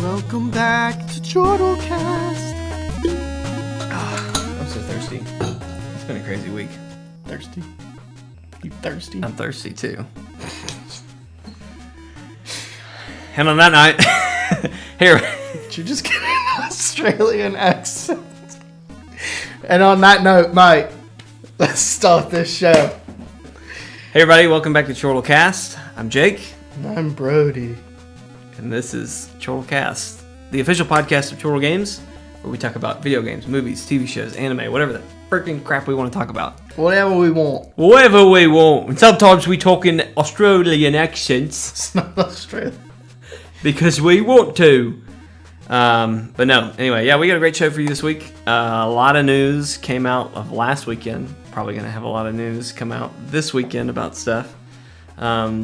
Welcome back to ChortleCast. I'm so thirsty. It's been a crazy week. Thirsty? You thirsty? I'm thirsty too. And on that night, here. Did you just get an Australian accent? And on that note, Mike, let's start this show. Hey everybody, welcome back to ChortleCast. I'm Jake. And I'm Brody. And this is ChortleCast, the official podcast of Chortle Games, where we talk about video games, movies, TV shows, anime, whatever the freaking crap we want to talk about. Whatever we want. Whatever we want. And sometimes we talk in Australian accents. It's not Australian. Because we want to. But no, anyway, yeah, we got a great show for you this week. A lot of news came out of last weekend. Probably going to have a lot of news come out this weekend about stuff.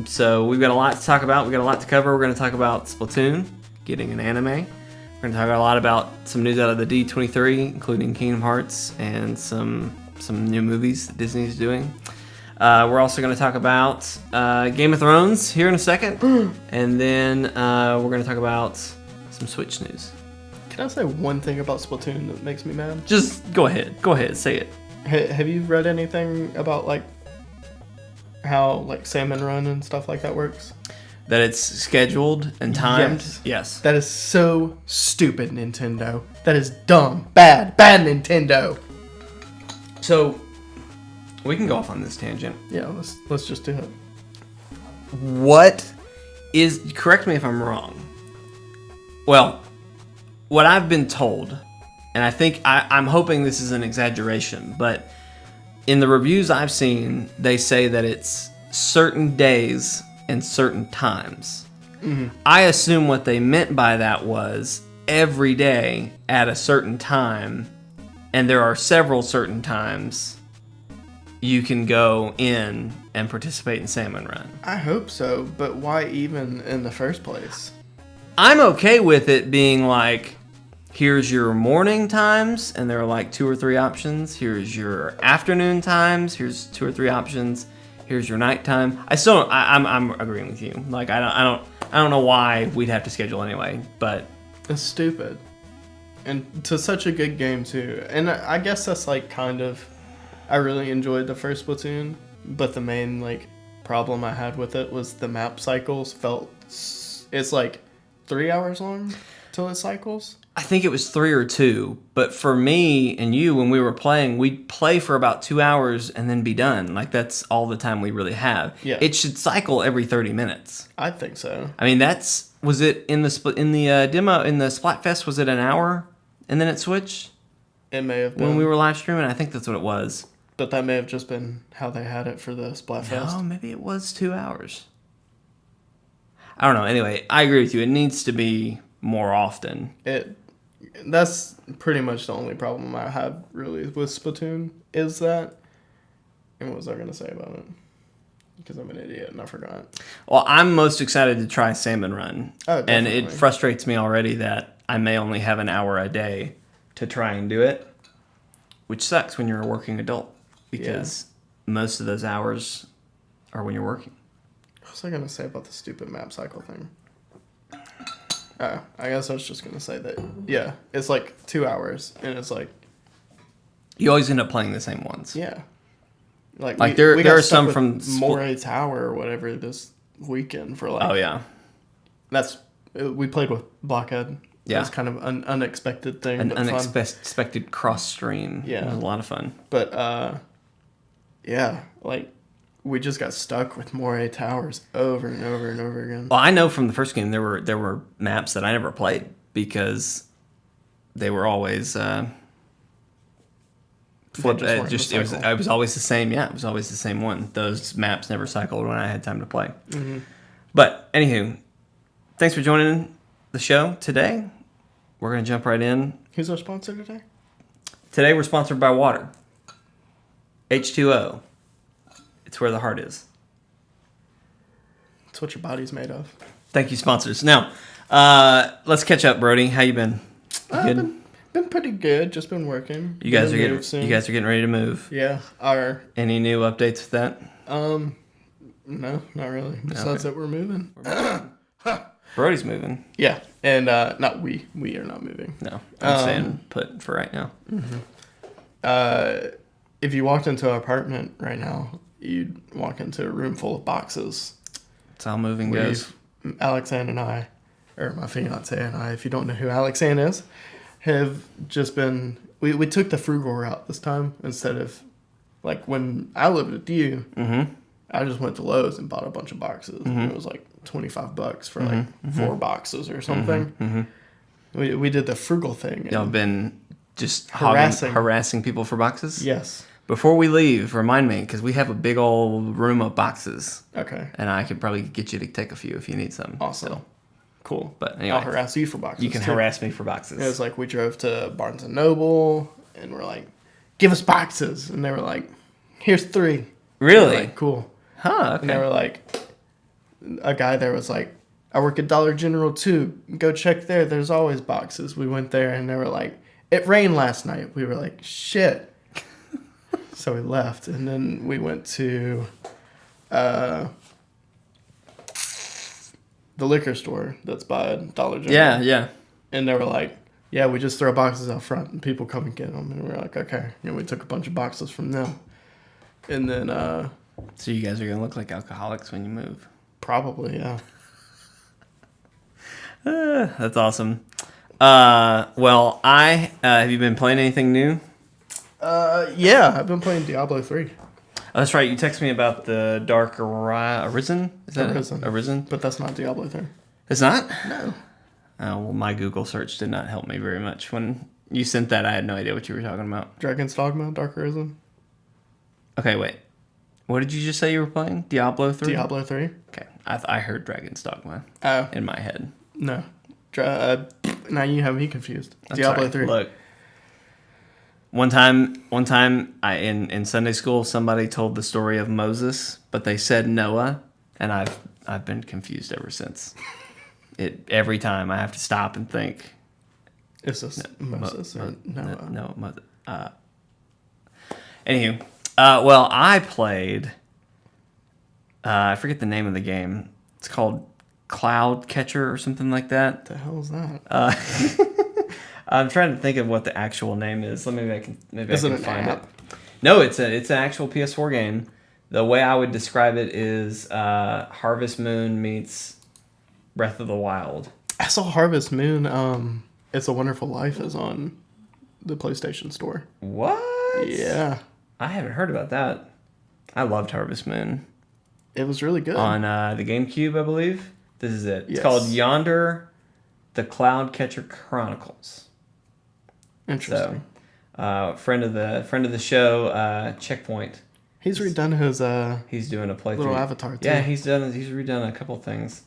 So we've got a lot to talk about. We've got a lot to cover. We're going to talk about Splatoon getting an anime. We're going to talk a lot about some news out of the D23, including Kingdom Hearts and some new movies that Disney's doing. We're also going to talk about Game of Thrones here in a second. And then we're going to talk about some Switch news. Can I say one thing about Splatoon that makes me mad? Just go ahead. Go ahead. Say it. Have you read anything about how Salmon Run and stuff like that works? That it's scheduled and timed? Yes. That is so stupid, Nintendo. That is dumb. Bad Nintendo. So, we can go off on this tangent. Yeah, let's just do it. Correct me if I'm wrong. Well, what I've been told, and I think I'm hoping this is an exaggeration, but in the reviews I've seen, they say that it's certain days and certain times. Mm-hmm. I assume what they meant by that was every day at a certain time, and there are several certain times you can go in and participate in Salmon Run. I hope so, but why even in the first place? I'm okay with it being like, here's your morning times, and there are 2 or 3 options. Here's your afternoon times. Here's 2 or 3 options. Here's your nighttime. I'm agreeing with you. I don't know why we'd have to schedule anyway, but it's stupid. And to such a good game too. And I guess that's I really enjoyed the first Splatoon, but the main problem I had with it was the map cycles it's 3 hours long till it cycles. I think it was 3 or 2, but for me and you, when we were playing, we'd play for about 2 hours and then be done. That's all the time we really have. Yeah. It should cycle every 30 minutes. I think so. I mean, was it in the demo, in the Splatfest, was it an hour and then it switched? It may have been. When we were live streaming, I think that's what it was. But that may have just been how they had it for the Splatfest. No, maybe it was 2 hours. I don't know. Anyway, I agree with you. It needs to be more often. That's pretty much the only problem I have really with Splatoon is that. And what was I going to say about it? Because I'm an idiot and I forgot. Well, I'm most excited to try Salmon Run. Oh, definitely. And it frustrates me already that I may only have an hour a day to try and do it, which sucks when you're a working adult because most of those hours are when you're working. What was I going to say about the stupid map cycle thing? I guess I was just going to say that, it's 2 hours, and it's you always end up playing the same ones. Yeah. There are some from Moray Tower or whatever this weekend for oh, yeah. We played with Blockhead. Yeah. It's kind of an unexpected thing. An unexpected cross stream. Yeah. It was a lot of fun. But, we just got stuck with Moray Towers over and over and over again. Well, I know from the first game there were maps that I never played because they were always flipped. It was always the same. Yeah, it was always the same one. Those maps never cycled when I had time to play. Mm-hmm. But anywho, thanks for joining the show today. We're gonna jump right in. Who's our sponsor today? Today we're sponsored by water. H2O. It's where the heart is. It's what your body's made of. Thank you, sponsors. Now, let's catch up, Brody. How you been? Good? Been pretty good. Just been working. You guys are getting ready to move. Yeah. Any new updates with that? No, not really. Besides that, we're moving. Brody's moving. Yeah, and not we are not moving. No, I'm staying put for right now. If you walked into an apartment right now, you'd walk into a room full of boxes. That's how moving goes. Alexanne and I, or my fiance and I, if you don't know who Alexanne is, have just been... We took the frugal route this time instead of... Like, when I lived with you, I just went to Lowe's and bought a bunch of boxes. And it was like $25 for like 4 boxes or something. We did the frugal thing. Y'all been just harassing people for boxes? Yes. Before we leave, remind me, because we have a big old room of boxes. Okay. And I could probably get you to take a few if you need some. Awesome. Still. Cool. But anyway. I'll harass you for boxes. You can harass me for boxes. It was like we drove to Barnes & Noble, and we're like, give us boxes. And they were like, here's 3. Really? Like, cool. Huh, okay. And they were like, a guy there was like, I work at Dollar General too. Go check there. There's always boxes. We went there, and they were like, it rained last night. We were like, shit. So we left, and then we went to the liquor store that's by Dollar General. Yeah, yeah. And they were like, yeah, we just throw boxes out front, and people come and get them. And we were like, okay. And we took a bunch of boxes from them. And then... So you guys are going to look like alcoholics when you move. Probably, yeah. That's awesome. Well, have you been playing anything new? Yeah, I've been playing Diablo 3. Oh, that's right. You texted me about the Dark Arisen. Is that Arisen. Arisen? But that's not Diablo 3. It's not? No. Oh, well, my Google search did not help me very much. When you sent that, I had no idea what you were talking about. Dragon's Dogma, Dark Arisen. Okay, wait. What did you just say you were playing? Diablo 3? Diablo 3. Okay. I heard Dragon's Dogma in my head. No. Now you have me confused. I'm Diablo sorry. 3. Look. One time, in Sunday school, somebody told the story of Moses, but they said Noah, and I've been confused ever since. Every time I have to stop and think. Is this Moses or Noah? No, Moses. Anywho, well, I played. I forget the name of the game. It's called Cloud Catcher or something like that. What the hell is that? I'm trying to think of what the actual name is. Maybe I can find app? it. No, it's an actual PS4 game. The way I would describe it is Harvest Moon meets Breath of the Wild. I saw Harvest Moon. It's a Wonderful Life is on the PlayStation Store. What? Yeah. I haven't heard about that. I loved Harvest Moon. It was really good. On the GameCube, I believe. This is it. It's Yes. called Yonder, the Cloud Catcher Chronicles. Interesting. So, friend of the show, Checkpoint. He's redone his He's doing a playthrough. little avatar too. Yeah, he's redone a couple things.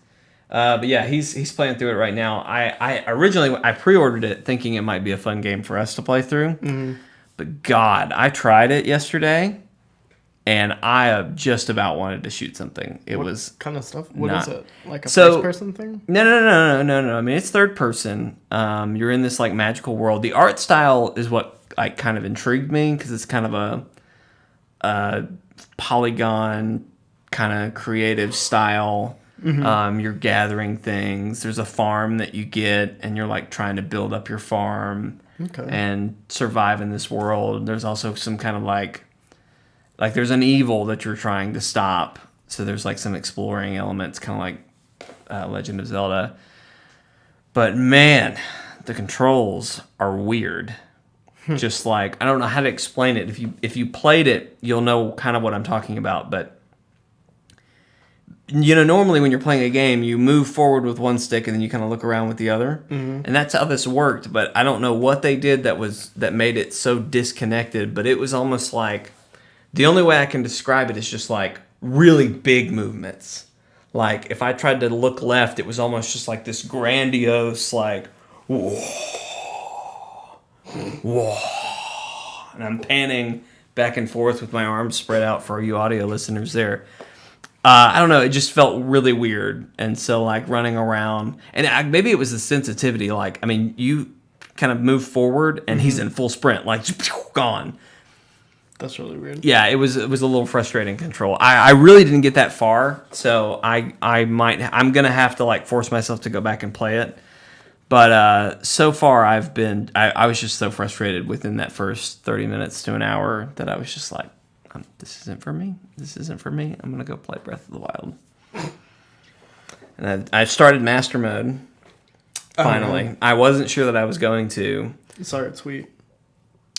But yeah, he's playing through it right now. I originally pre-ordered it thinking it might be a fun game for us to play through. Mm-hmm. But God, I tried it yesterday, and I just about wanted to shoot something. What kind of stuff? What is it? Like a So- first-person thing? No. I mean, it's third person. You're in this like magical world. The art style is what like kind of intrigued me because it's kind of a polygon kind of creative style. Mm-hmm. You're gathering things. There's a farm that you get, and you're like trying to build up your farm and survive in this world. There's also some kind of like there's an evil that you're trying to stop. So there's like some exploring elements, kind of like Legend of Zelda. But man, the controls are weird. Just like, I don't know how to explain it. If you played it, you'll know kind of what I'm talking about. But you know, normally when you're playing a game, you move forward with one stick and then you kind of look around with the other. Mm-hmm. And that's how this worked. But I don't know what they did that made it so disconnected. But it was almost like, the only way I can describe it is just like really big movements. Like if I tried to look left, it was almost just like this grandiose, like, whoa, whoa. And I'm panning back and forth with my arms spread out for you audio listeners there. I don't know. It just felt really weird. And so like running around, and maybe it was the sensitivity. Like, I mean, you kind of move forward and he's in full sprint, like gone. That's really weird. Yeah, it was a little frustrating control. I really didn't get that far, so I'm gonna have to like force myself to go back and play it. But so far I was just so frustrated within that first 30 minutes to an hour that I was just like, this isn't for me. This isn't for me. I'm gonna go play Breath of the Wild. And I started Master Mode. Finally, I wasn't sure that I was going to. Sorry, it's sweet.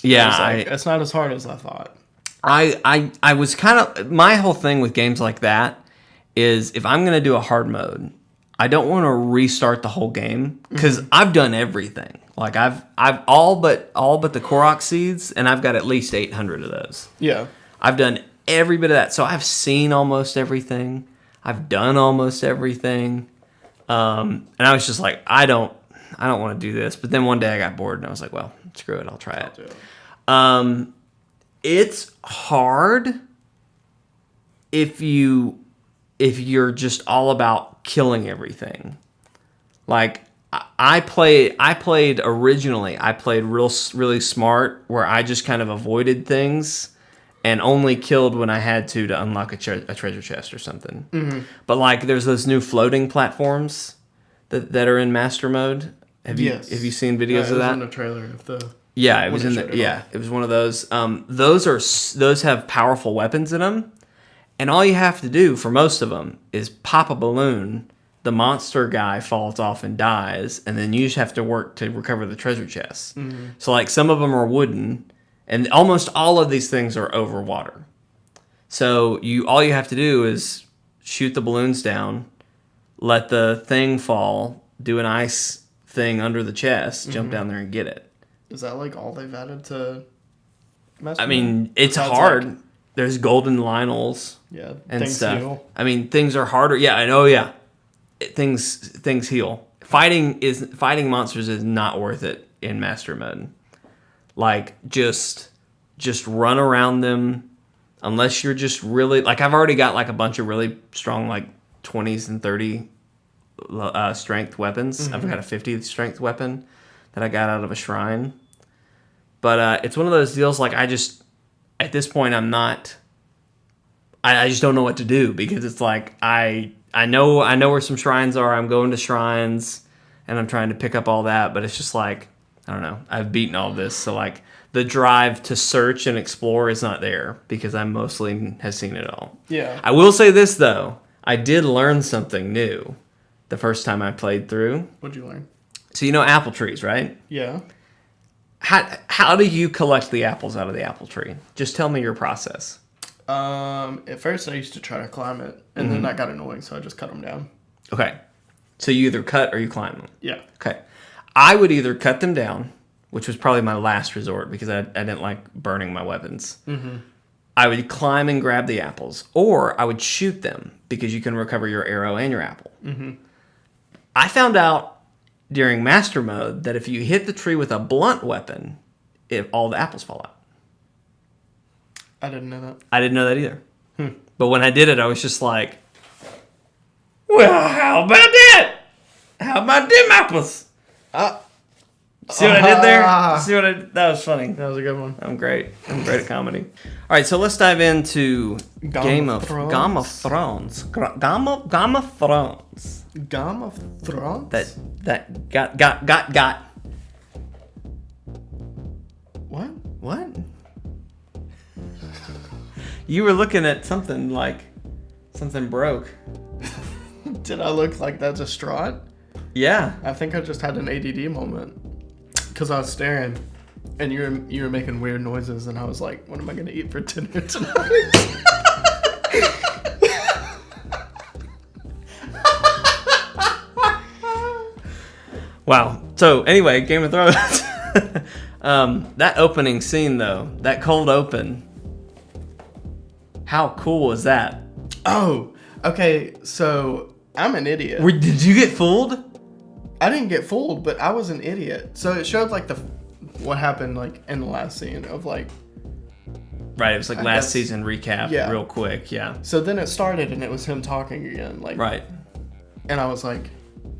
Yeah, it's not as hard as I thought. I was kind of, my whole thing with games like that is if I'm going to do a hard mode, I don't want to restart the whole game because I've done everything. Like I've all but the Korok seeds, and I've got at least 800 of those. Yeah, I've done every bit of that, so I've seen almost everything. I've done almost everything, and I was just like, I don't want to do this. But then one day I got bored, and I was like, well, screw it, I'll try it. It's hard if you're just all about killing everything. Like I played originally. I played really smart, where I just kind of avoided things and only killed when I had to unlock a treasure chest or something. Mm-hmm. But like, there's those new floating platforms that are in Master Mode. Have you seen videos of that? It was in the trailer of the. Yeah, it was in the. Yeah, it was one of those. Those have powerful weapons in them, and all you have to do for most of them is pop a balloon. The monster guy falls off and dies, and then you just have to work to recover the treasure chests. Mm-hmm. So like, some of them are wooden, and almost all of these things are over water. So all you have to do is shoot the balloons down, let the thing fall, do an ice thing under the chest, jump down there and get it. Is that like all they've added to Master Mode? I mean, it's hard. Like, there's golden Lionels and stuff. Heal. I mean, things are harder. Yeah, I know. Yeah, things heal. Fighting monsters is not worth it in Master Mode. Like, just run around them, unless you're just really like, I've already got like a bunch of really strong like 20s and 30 strength weapons. Mm-hmm. I've got a 50 strength weapon that I got out of a shrine. But it's one of those deals, like, at this point, I just don't know what to do, because it's like, I know where some shrines are, I'm going to shrines, and I'm trying to pick up all that, but it's just like, I don't know, I've beaten all this, so like, the drive to search and explore is not there, because I mostly have seen it all. Yeah. I will say this, though, I did learn something new the first time I played through. What'd you learn? So you know apple trees, right? Yeah. How do you collect the apples out of the apple tree? Just tell me your process. At first I used to try to climb it, and then that got annoying, so I just cut them down. Okay. So you either cut or you climb them? Yeah. Okay. I would either cut them down, which was probably my last resort, because I didn't like burning my weapons. Mm-hmm. I would climb and grab the apples, or I would shoot them, because you can recover your arrow and your apple. Mm-hmm. I found out during Master Mode that if you hit the tree with a blunt weapon, all the apples fall out. I didn't know that. I didn't know that either. But when I did it, I was just like, well, how about that? How about them apples? See what I did there? That was funny. That was a good one. I'm great at comedy. All right, so let's dive into Game of Thrones. Game of Thrones. That got. What? You were looking at something like something broke. Did I look like that distraught? Yeah. I think I just had an ADD moment. Because I was staring, and you were making weird noises, and I was like, what am I going to eat for dinner tonight? Wow. So, anyway, Game of Thrones. That opening scene, though, that cold open, how cool was that? Oh, okay, so I'm an idiot. Did you get fooled? I didn't get fooled, but I was an idiot. So it showed like what happened like in the last scene of like. Right, it was like last season recap, real quick, yeah. So then it started and it was him talking again, like. Right. And I was like,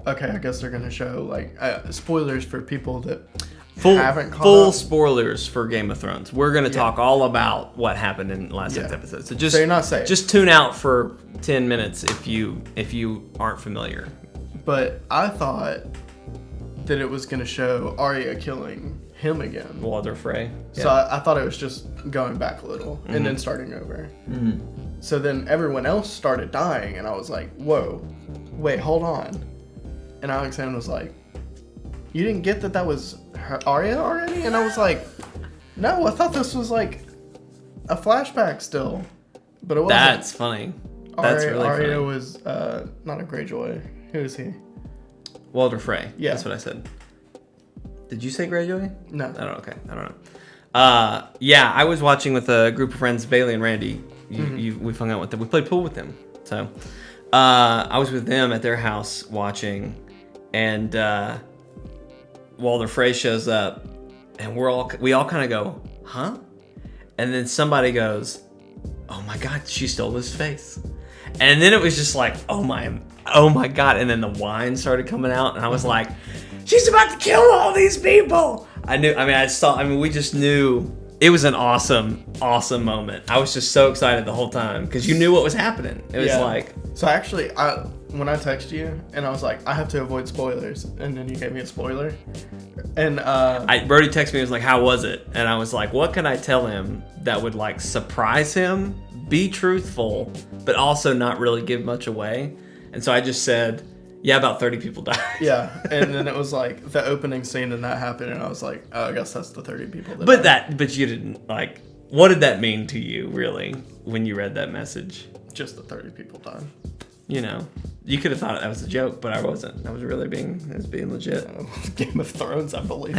okay, I guess they're gonna show like spoilers for people that. haven't caught full up. spoilers for Game of Thrones. We're going to talk all about what happened in last night's episode. So you're not safe. Just tune out for 10 minutes if you aren't familiar. But I thought that it was going to show Arya killing him again. Walder Frey. So I thought it was just going back a little and then starting over. Mm-hmm. So then everyone else started dying, and I was like, whoa, wait, hold on. And Alexander was like, you didn't get that was Arya already? And I was like, no, I thought this was like a flashback still. But it wasn't. That's funny. That's really funny. Arya was not a Greyjoy. Who is he? Walder Frey. Yeah. That's what I said. Did you say Greyjoy? No. I don't. Okay. I don't know. Yeah, I was watching with a group of friends, Bailey and Randy. We hung out with them. We played pool with them. So I was with them at their house watching, and Walder Frey shows up, and we all kind of go, huh? And then somebody goes, oh my God, she stole his face. And then it was just like, oh my God. And then the wine started coming out, and I was like, she's about to kill all these people. We just knew it was an awesome moment. I was just so excited the whole time because you knew what was happening. It was like. So actually, when I texted you and I was like, I have to avoid spoilers, and then you gave me a spoiler. And Brody texted me and was like, how was it? And I was like, what can I tell him that would like surprise him, be truthful, but also not really give much away? And so I just said, yeah, about 30 people died. Yeah, and then it was like the opening scene and that happened, and I was like, oh, I guess that's the 30 people that died. But you didn't, like, what did that mean to you, really, when you read that message? Just the 30 people died. You know, you could have thought that was a joke, but I wasn't. I was really being legit. Game of Thrones, I believe.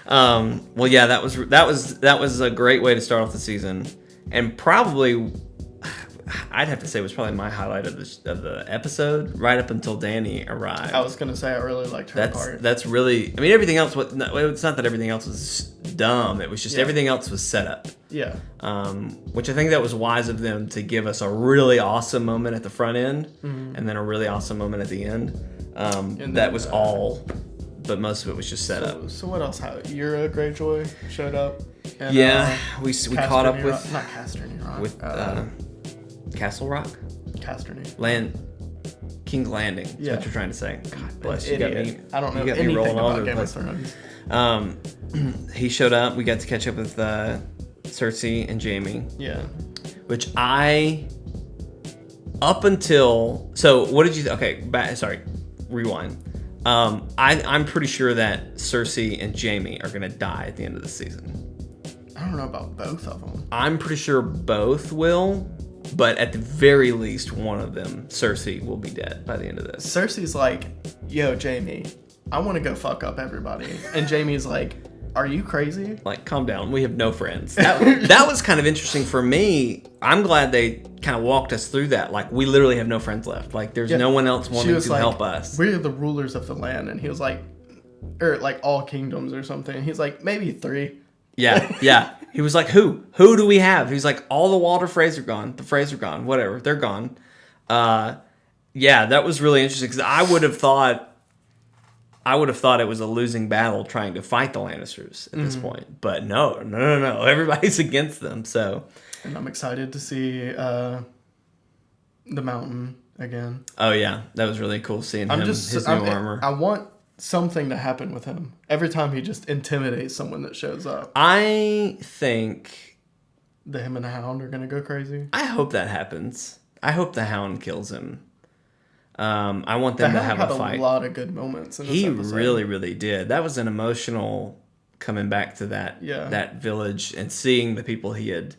Well, yeah, that was a great way to start off the season, and probably I'd have to say it was probably my highlight of the episode, right up until Dany arrived. I was gonna say I really liked her part. That's really. I mean, everything else. It's not that everything else was dumb. It was just everything else was set up. Yeah. Which I think that was wise of them to give us a really awesome moment at the front end, and then a really awesome moment at the end. That was all, but most of it was just set up. So what else? Yura Greyjoy showed up. And, we caught up with not Casterny Rock. With Castle Rock? Casterny. King's Landing. That's what you're trying to say. God bless you. I don't know anything about Game of Thrones. He showed up. We got to catch up with Cersei and Jaime. Yeah. Which up until... So, what did you... Okay, rewind. I'm pretty sure that Cersei and Jaime are going to die at the end of the season. I don't know about both of them. I'm pretty sure both will... But at the very least, one of them, Cersei, will be dead by the end of this. Cersei's like, yo, Jaime, I want to go fuck up everybody. And Jaime's like, are you crazy? Like, calm down. We have no friends. That was kind of interesting for me. I'm glad they kind of walked us through that. Like, we literally have no friends left. Like, there's no one else wanting to help us. We're the rulers of the land. And he was like, or like all kingdoms or something. And he's like, maybe 3. Yeah. He was like, who? Who do we have? He's like, all the Walder Freys are gone. The Freys are gone. Whatever. They're gone. Yeah, that was really interesting because I would have thought it was a losing battle trying to fight the Lannisters at this point. But no. Everybody's against them. So, and I'm excited to see the Mountain again. Oh yeah, that was really cool seeing his new armor. I want something to happen with him every time he just intimidates someone that shows up. I think him and the Hound are gonna go crazy. I hope that happens. I hope the Hound kills him. I want them to have a fight. A lot of good moments in this episode. He really, really did. That was an emotional coming back to that village and seeing the people he had.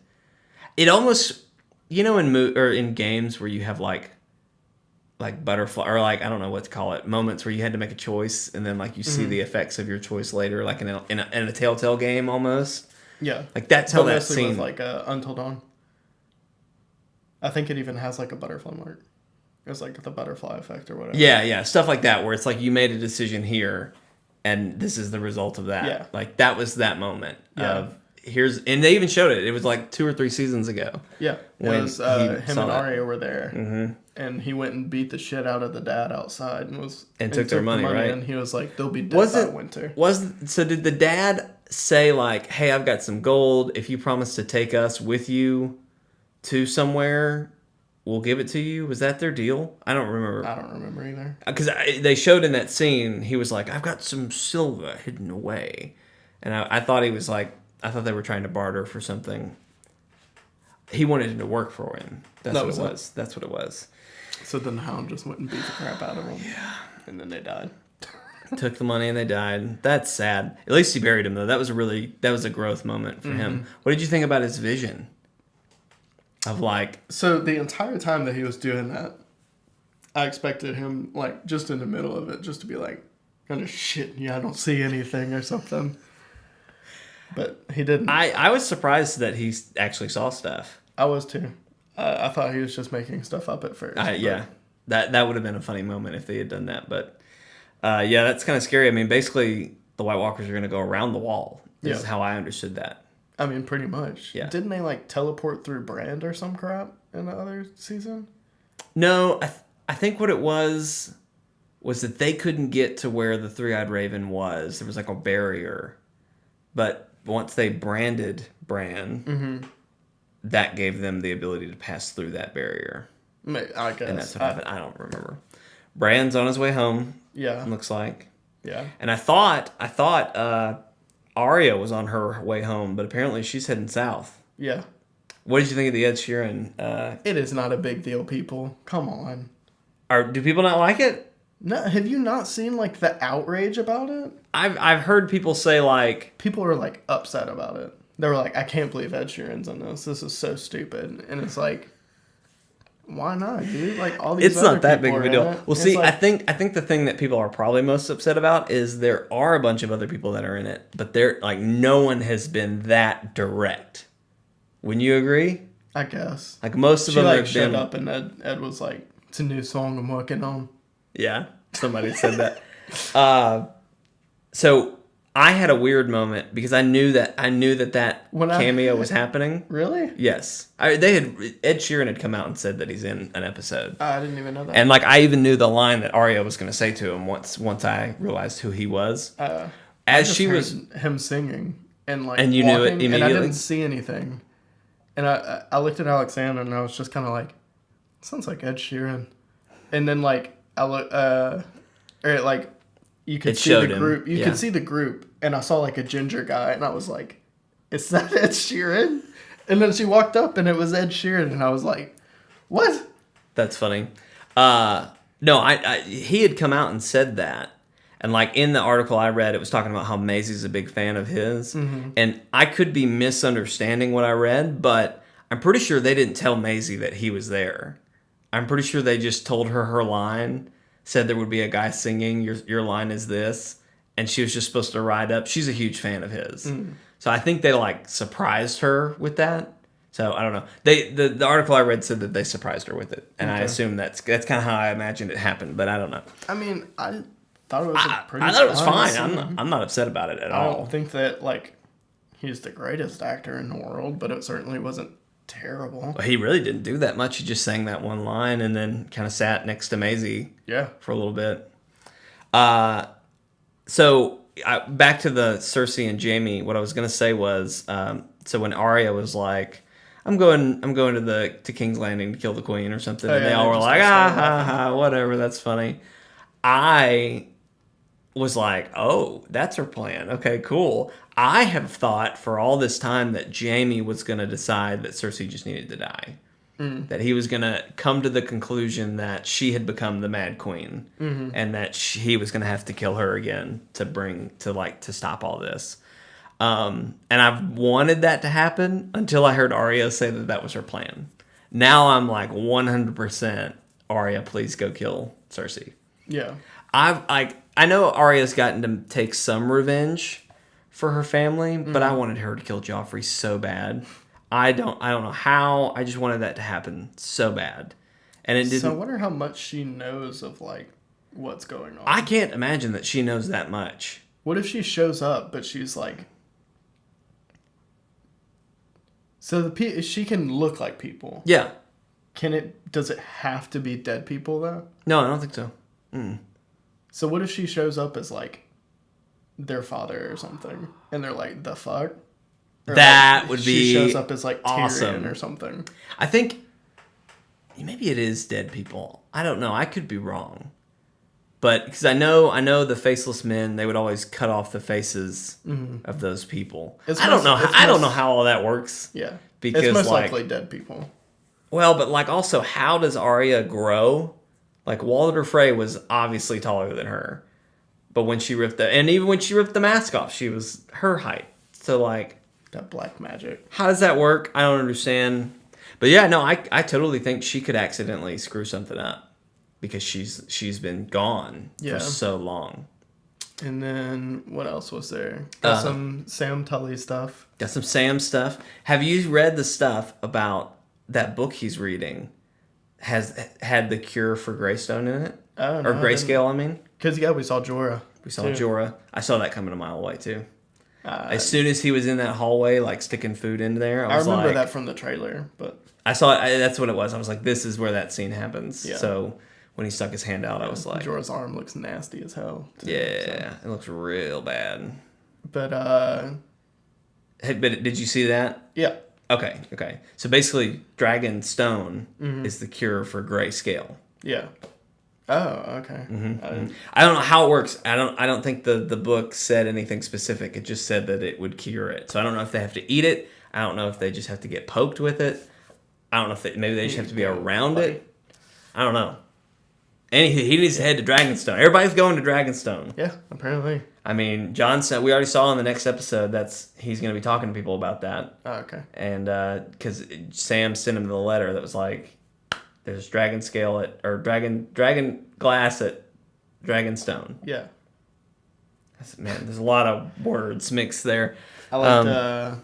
It almost, in games where you have like butterfly, or like, I don't know what to call it, moments where you had to make a choice and then like you see the effects of your choice later, like in a Telltale game almost. Yeah. Like that's how that scene. With like Until Dawn. I think it even has like a butterfly mark. It's like the butterfly effect or whatever. Yeah. Stuff like that where it's like you made a decision here and this is the result of that. Yeah. Like that was that moment of and they even showed it. It was like 2 or 3 seasons ago. Yeah, When him he and saw that. Arya were there, and he went and beat the shit out of the dad outside and took their money, right? And he was like, "They'll be dead by winter." So did the dad say like, "Hey, I've got some gold. If you promise to take us with you to somewhere, we'll give it to you"? Was that their deal? I don't remember. I don't remember either. Because they showed in that scene, he was like, "I've got some silver hidden away," and I thought he was like, I thought they were trying to barter for something. He wanted him to work for him. That's what it was. That's what it was. So then the Hound just went and beat the crap out of him. Yeah. And then they died. Took the money and they died. That's sad. At least he buried him though. That was a growth moment for him. What did you think about his vision? Of like, so the entire time that he was doing that, I expected him like just in the middle of it just to be like, kind of shit, yeah, I don't see anything or something. But he didn't. I was surprised that he actually saw stuff. I was too. I thought he was just making stuff up at first. Yeah, that would have been a funny moment if they had done that. But yeah, that's kind of scary. I mean, basically, the White Walkers are going to go around the wall. This is how I understood that. I mean, pretty much. Yeah. Didn't they like teleport through Brand or some crap in the other season? No, I think what it was that they couldn't get to where the Three-Eyed Raven was. There was like a barrier. But once they branded Bran, that gave them the ability to pass through that barrier. I guess. And that's what happened. I don't remember. Bran's on his way home. Yeah. Looks like. Yeah. And I thought Arya was on her way home, but apparently she's heading south. Yeah. What did you think of the Ed Sheeran? It is not a big deal, people. Come on. Do people not like it? No, have you not seen like the outrage about it? I've heard people say like people are like upset about it. They were like, I can't believe Ed Sheeran's on this. This is so stupid. And it's like, why not, dude? Like all these. It's not that big of a deal. Well, see, like, I think the thing that people are probably most upset about is there are a bunch of other people that are in it, but they're like no one has been that direct. Wouldn't you agree? I guess. Like most of them like have shut been up, and Ed was like, "It's a new song I'm working on." Yeah, somebody said that. So I had a weird moment because I knew that cameo was happening. Really? Yes. Ed Sheeran had come out and said that he's in an episode. I didn't even know that. And like I even knew the line that Arya was going to say to him once I realized who he was. As she was him singing and like and you walking, knew it immediately. And I didn't see anything. And I looked at Alexander and I was just kind of like, sounds like Ed Sheeran. And then like I look or like you could see the group. You could see the group, and I saw like a ginger guy, and I was like, "Is that Ed Sheeran?" And then she walked up, and it was Ed Sheeran, and I was like, "What?" That's funny. No, he had come out and said that, and like in the article I read, it was talking about how Maisie's a big fan of his, and I could be misunderstanding what I read, but I'm pretty sure they didn't tell Maisie that he was there. I'm pretty sure they just told her line, said there would be a guy singing, your line is this, and she was just supposed to ride up. She's a huge fan of his. So I think they like surprised her with that. So I don't know. The article I read said that they surprised her with it. And I assume that's kind of how I imagined it happened, but I don't know. I mean, I thought it was I thought it was fine. I'm not upset about it at all. I don't think that like he's the greatest actor in the world, but it certainly wasn't terrible. Well, he really didn't do that much. He just sang that one line and then kind of sat next to Maisie for a little bit. So back to the Cersei and Jaime. What I was going to say was, so when Arya was like, I'm going to King's Landing to kill the queen or something, and they all were like, whatever, that's funny. I was like, oh, that's her plan. Okay, cool. I have thought for all this time that Jaime was going to decide that Cersei just needed to die. That he was going to come to the conclusion that she had become the Mad Queen, and that he was going to have to kill her again to stop all this. And I've wanted that to happen until I heard Arya say that was her plan. Now I'm like 100% Arya, please go kill Cersei. Yeah. I know Arya's gotten to take some revenge for her family, but I wanted her to kill Joffrey so bad. I don't know how. I just wanted that to happen so bad, and it didn't. So I wonder how much she knows of like what's going on. I can't imagine that she knows that much. What if she shows up, but she's like So she can look like people. Yeah. Does it have to be dead people though? No, I don't think so. So what if she shows up as like their father or something, and they're like, the fuck? Or That like, would be she shows up as like Tyrion awesome. or something. I think maybe it is dead people. I don't know. I could be wrong. But because I know the faceless men, they would always cut off the faces of those people. I don't know how all that works. Yeah, because it's most like, likely dead people. Well, but like also, how does Arya grow? Like Walder Frey was obviously taller than her, but when she ripped even when she ripped the mask off, she was her height. So like that black magic. How does that work? I don't understand. But yeah, no, I totally think she could accidentally screw something up because she's been gone for so long. And then what else was there? Got some Sam Tully stuff. Got some Sam stuff. Have you read the stuff about that book he's reading? Has had the cure for Greystone in it? Oh, no, or Grayscale, I mean? Because we saw Jorah. We saw Jorah. I saw that coming a mile away too. As soon as he was in that hallway, like sticking food into there, I remember that from the trailer, but I saw it. That's what it was. I was like, "This is where that scene happens." Yeah. So when he stuck his hand out, I was like, Jorah's arm looks nasty as hell. Too, it looks real bad. But but did you see that? Yeah. Okay. So basically, Dragon Stone is the cure for Grayscale. Yeah. Oh, okay. I don't know how it works. I don't think the book said anything specific. It just said that it would cure it. So I don't know if they have to eat it. I don't know if they just have to get poked with it. I don't know if maybe they just have to be around it. I don't know. And he needs to head to Dragonstone. Everybody's going to Dragonstone. Yeah, apparently. I mean, John said we already saw in the next episode he's going to be talking to people about that. Oh, okay. And because Sam sent him the letter that was like, there's dragon glass at Dragonstone. Yeah. Man, there's a lot of words mixed there. I like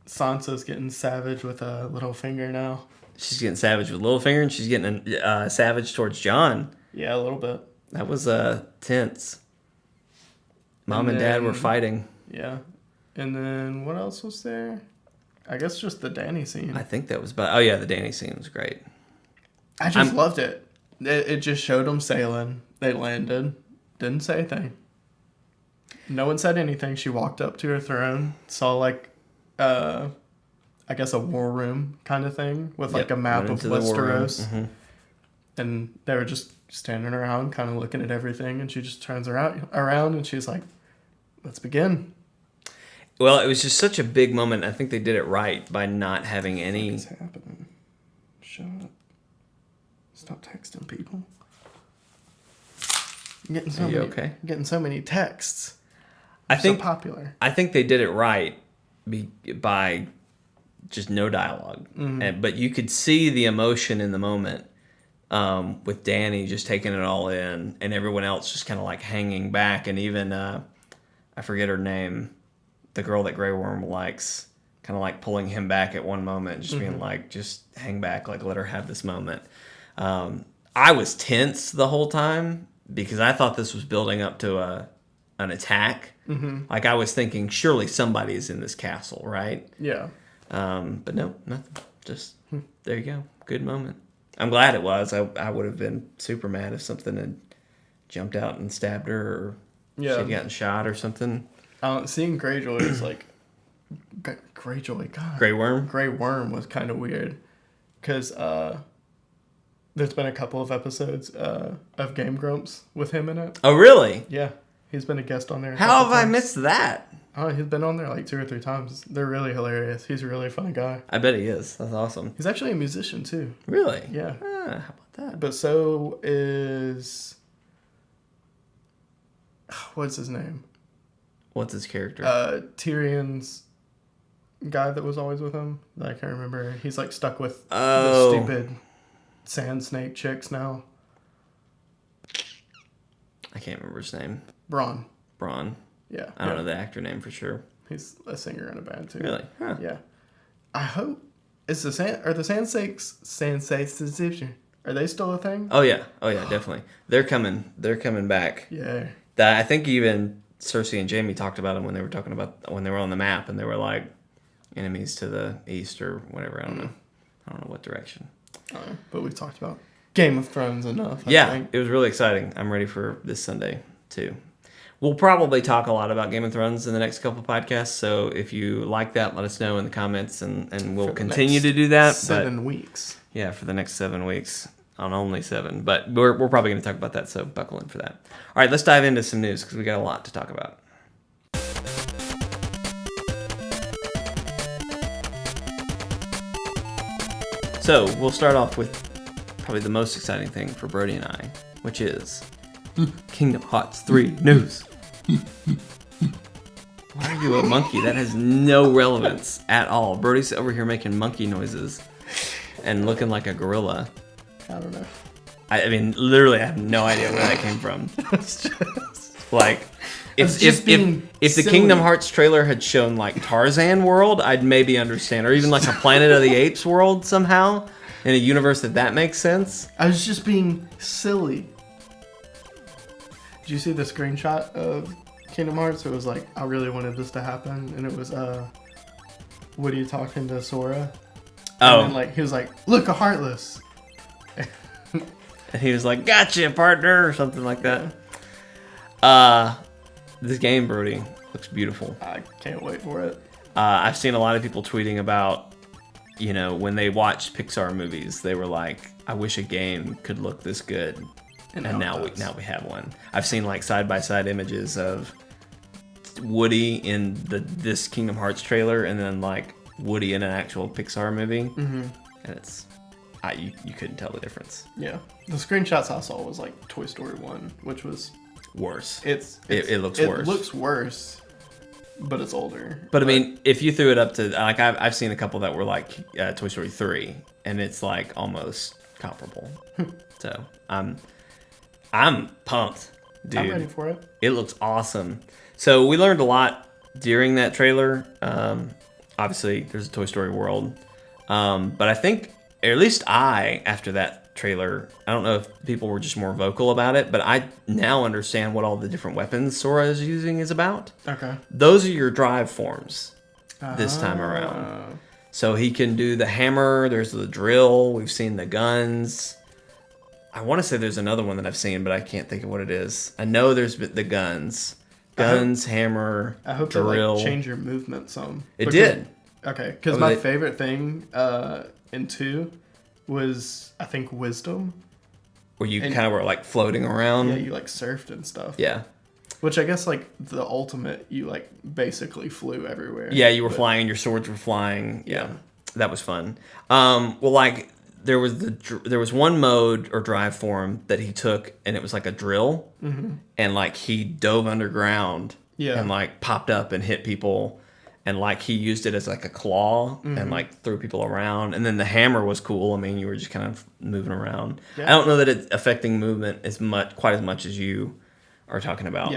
Sansa's getting savage with a little finger now. She's getting savage with Littlefinger, and she's getting savage towards John. Yeah, a little bit. That was tense. Mom and Dad were fighting. Yeah. And then what else was there? I guess just the Dany scene. I think that was about... Oh, yeah, the Dany scene was great. I just loved it. It just showed them sailing. They landed. Didn't say a thing. No one said anything. She walked up to her throne. Saw like, I guess a war room kind of thing with like a map of Westeros. And they were just standing around kind of looking at everything. And she just turns around and she's like, let's begin. Well, it was just such a big moment. I think they did it right by not having any... What's happening? Shut up. Stop texting people. Getting so many texts. I think so popular. I think they did it right by just no dialogue. But you could see the emotion in the moment with Dany just taking it all in and everyone else just kind of like hanging back. And even, I forget her name, the girl that Grey Worm likes, kind of like pulling him back at one moment, just being like, just hang back, like let her have this moment. I was tense the whole time because I thought this was building up to an attack. Like I was thinking, surely somebody is in this castle, right? Yeah. But no, nothing. Just there you go. Good moment. I'm glad it was. I would have been super mad if something had jumped out and stabbed her or she'd gotten shot or something. Seeing Greyjoy is like Greyjoy. God. Grey Worm. Grey Worm was kind of weird because there's been a couple of episodes of Game Grumps with him in it. Oh, really? Yeah. He's been a guest on there. How have I missed that? Oh, he's been on there like 2 or 3 times. They're really hilarious. He's a really funny guy. I bet he is. That's awesome. He's actually a musician, too. Really? Yeah. How about that? But so is... What's his name? What's his character? Tyrion's guy that was always with him. I can't remember. He's like stuck with the stupid sand snake chicks now. I can't remember his name. Bronn. Yeah. I don't know the actor name for sure. He's a singer in a band too. Really? Huh. Yeah. I hope the sand snakes are they still a thing? Oh yeah, definitely. They're coming back. Yeah. I think even Cersei and Jaime talked about them when they were on the map, and they were like, enemies to the east or whatever. I don't know. I don't know what direction. But we've talked about Game of Thrones enough. I Yeah, think. it was really exciting. I'm ready for this Sunday too. We'll probably talk a lot about Game of Thrones in the next couple podcasts. So if you like that, let us know in the comments, and we'll continue to do that. 7 weeks. Yeah, for the next 7 weeks. On only 7. But we're probably going to talk about that, so buckle in for that. All right, let's dive into some news because we got a lot to talk about. So we'll start off with probably the most exciting thing for Brody and I, which is Kingdom Hearts 3 news. Why are you a monkey? That has no relevance at all. Brody's over here making monkey noises and looking like a gorilla. I don't know. I mean, literally, I have no idea where that came from. It's just Like, if the silly. Kingdom Hearts trailer had shown like Tarzan world, I'd maybe understand, or even like a Planet of the Apes world somehow in a universe that makes sense. I was just being silly. Did you see the screenshot of Kingdom Hearts? It was like, I really wanted this to happen, and it was Woody talking to Sora. Oh, And then, like, he was like, "Look, a Heartless." and he was like, "Gotcha, partner," or something like that. This game, Brody, looks beautiful. I can't wait for it. I've seen a lot of people tweeting about, you know, when they watched Pixar movies, they were like, "I wish a game could look this good." And now we have one. I've seen like side by side images of Woody in this Kingdom Hearts trailer, and then like Woody in an actual Pixar movie, and it's you couldn't tell the difference. Yeah, the screenshots I saw was like Toy Story 1, which was Worse. it looks worse. It looks worse, but it's older. But I mean, if you threw it up to like I've seen a couple that were like Toy Story 3, and it's like almost comparable. So I'm pumped, dude. I'm ready for it. It looks awesome. So we learned a lot during that trailer. Obviously, there's a Toy Story world. But I think, or at least after that trailer, I don't know if people were just more vocal about it, but I now understand what all the different weapons Sora is using is about. Okay. Those are your drive forms this time around. So he can do the hammer, there's the drill, we've seen the guns. I want to say there's another one that I've seen, but I can't think of what it is. I know there's the guns. Hammer, I hope drill. they like change your movement some. It did. Okay, because my favorite thing in 2 was, I think, Wisdom. Where you kind of were like floating around. Yeah, you like surfed and stuff. Yeah. Which I guess like the ultimate, you like basically flew everywhere. Yeah, you were flying. Your swords were flying. Yeah, that was fun. Well, like there was one mode or drive form that he took, and it was like a drill, and like he dove underground, and like popped up and hit people, and like he used it as like a claw and like threw people around. And then the hammer was cool. I mean, you were just kind of moving around. Yeah. I don't know that it's affecting movement quite as much as you are talking about,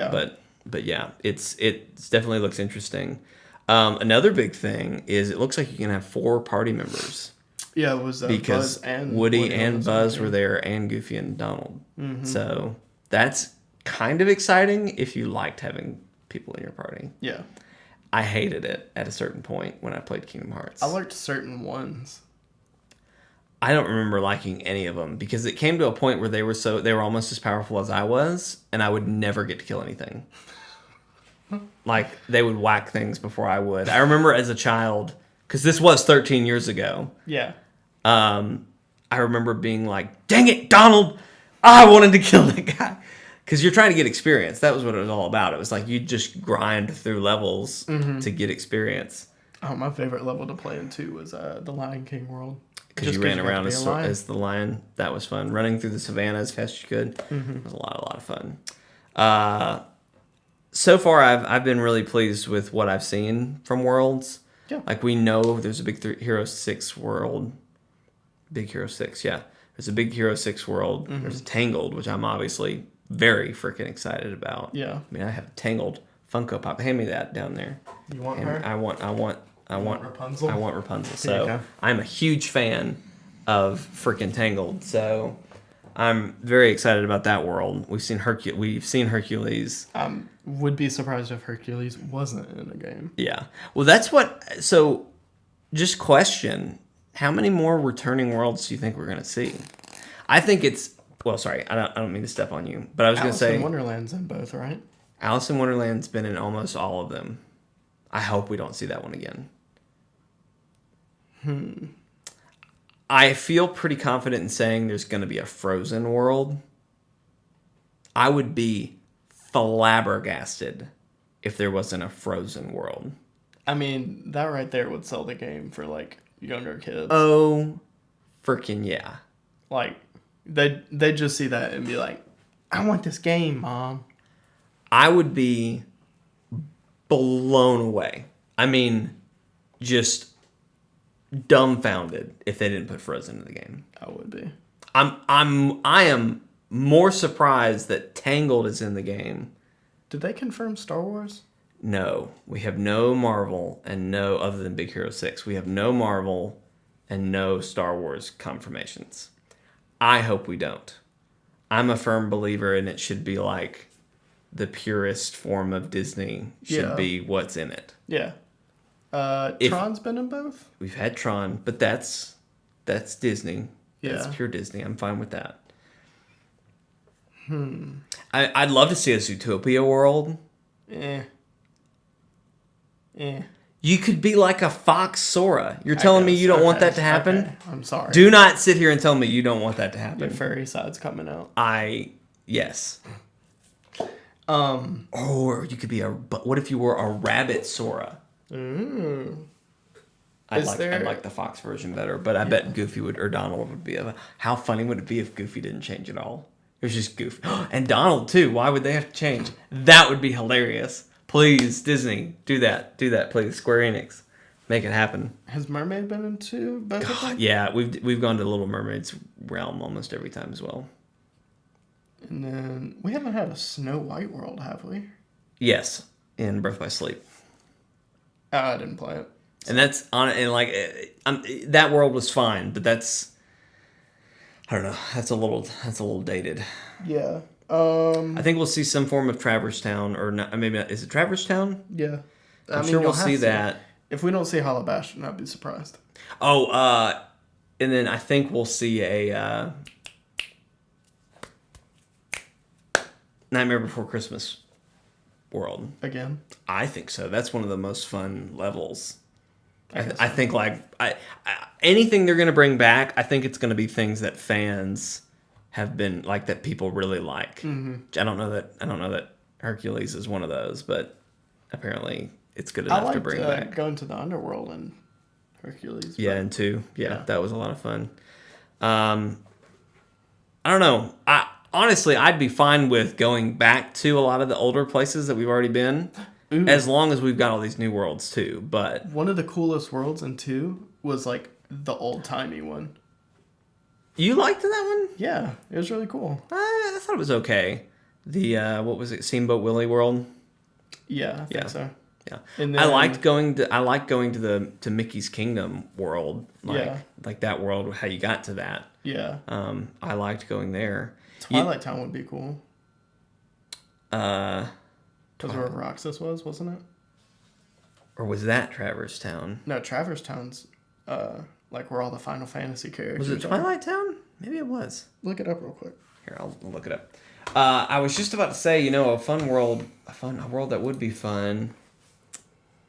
but yeah, it definitely looks interesting. Another big thing is it looks like you can have 4 party members. Yeah, it was because Buzz and Woody and Buzz were there, and Goofy and Donald. So that's kind of exciting if you liked having people in your party. Yeah. I hated it at a certain point when I played Kingdom Hearts. I liked certain ones. I don't remember liking any of them because it came to a point where they were almost as powerful as I was, and I would never get to kill anything. Like they would whack things before I would. I remember as a child, because this was 13 years ago. Yeah. I remember being like, "Dang it, Donald! I wanted to kill that guy." Because you're trying to get experience. That was what it was all about. It was like you just grind through levels to get experience. Oh, my favorite level to play in 2 was the Lion King world. Because you ran around as the lion. That was fun. Running through the savannah as fast as you could. It was a lot of fun. So far, I've been really pleased with what I've seen from Worlds. Yeah. Like we know there's a big Hero 6 world. Big Hero 6, yeah. There's a big Hero 6 world. There's Tangled, which I'm obviously very freaking excited about. Yeah. I mean, I have Tangled Funko Pop. Hand me that down there. You want her? I want Rapunzel. I want Rapunzel. So I'm a huge fan of freaking Tangled. So I'm very excited about that world. We've seen Hercules. Would be surprised if Hercules wasn't in a game. Yeah. Well, that's what. So just question, how many more returning worlds do you think we're going to see? I think it's, well, sorry, I don't mean to step on you, but I was going to say, Alice in Wonderland's in both, right? Alice in Wonderland's been in almost all of them. I hope we don't see that one again. I feel pretty confident in saying there's going to be a Frozen world. I would be flabbergasted if there wasn't a Frozen world. I mean, that right there would sell the game for, like, younger kids. Oh, freaking yeah. Like, they just see that and be like, I want this game, Mom. I would be blown away. I mean, just dumbfounded if they didn't put Frozen in the game. I would be. I am more surprised that Tangled is in the game. Did they confirm Star Wars? No, we have no Marvel and no, other than Big Hero 6, we have no Marvel and no Star Wars confirmations. I hope we don't. I'm a firm believer in it should be like the purest form of Disney should be what's in it. Yeah. Tron's been in both? We've had Tron, but that's Disney. Yeah. That's pure Disney. I'm fine with that. I'd love to see a Zootopia world. You could be like a fox Sora. You're telling me you don't want that to happen? Okay. I'm sorry. Do not sit here and tell me you don't want that to happen. Your furry side's coming out. Yes. Or you could be but what if you were a rabbit Sora? I'd like the fox version better, but I bet Goofy or Donald would be how funny would it be if Goofy didn't change at all? It was just Goofy. And Donald too. Why would they have to change? That would be hilarious. Please, Disney, do that. Do that, please. Square Enix. Make it happen. Has Mermaid been into both of them? Yeah, we've gone to Little Mermaid's realm almost every time as well. And then we haven't had a Snow White world, have we? Yes, in Birth by Sleep. Oh, I didn't play it. So. And that's on and like that world was fine, but that's I don't know. That's a little dated. Yeah. I think we'll see some form of Traverse Town, or not, maybe not. Is it Traverse Town? Yeah. I'm sure we'll see that. If we don't see Hollow Bastion, I'd be surprised. Oh, and then I think we'll see a Nightmare Before Christmas world. Again? I think so. That's one of the most fun levels. I think like anything they're going to bring back, I think it's going to be things that fans have been like that people really like. Mm-hmm. I don't know that Hercules is one of those, but apparently it's good enough to bring back. Going to the underworld and Hercules. Yeah, and 2. Yeah, that was a lot of fun. I don't know. Honestly, I'd be fine with going back to a lot of the older places that we've already been. Ooh. As long as we've got all these new worlds too. But one of the coolest worlds in 2 was like the old timey one. You liked that one? Yeah, it was really cool. I thought it was okay. The what was it, Steamboat Willie world? Yeah, I think so. Yeah, and then, I liked going to Mickey's Kingdom world. Like that world, how you got to that. Yeah. I liked going there. Twilight Town would be cool. Because where Roxas was, wasn't it? Or was that Traverse Town? No, Traverse Town's like where all the Final Fantasy characters are. Was it Twilight Town? Maybe it was. Look it up real quick. Here, I'll look it up. I was just about to say, a world that would be fun.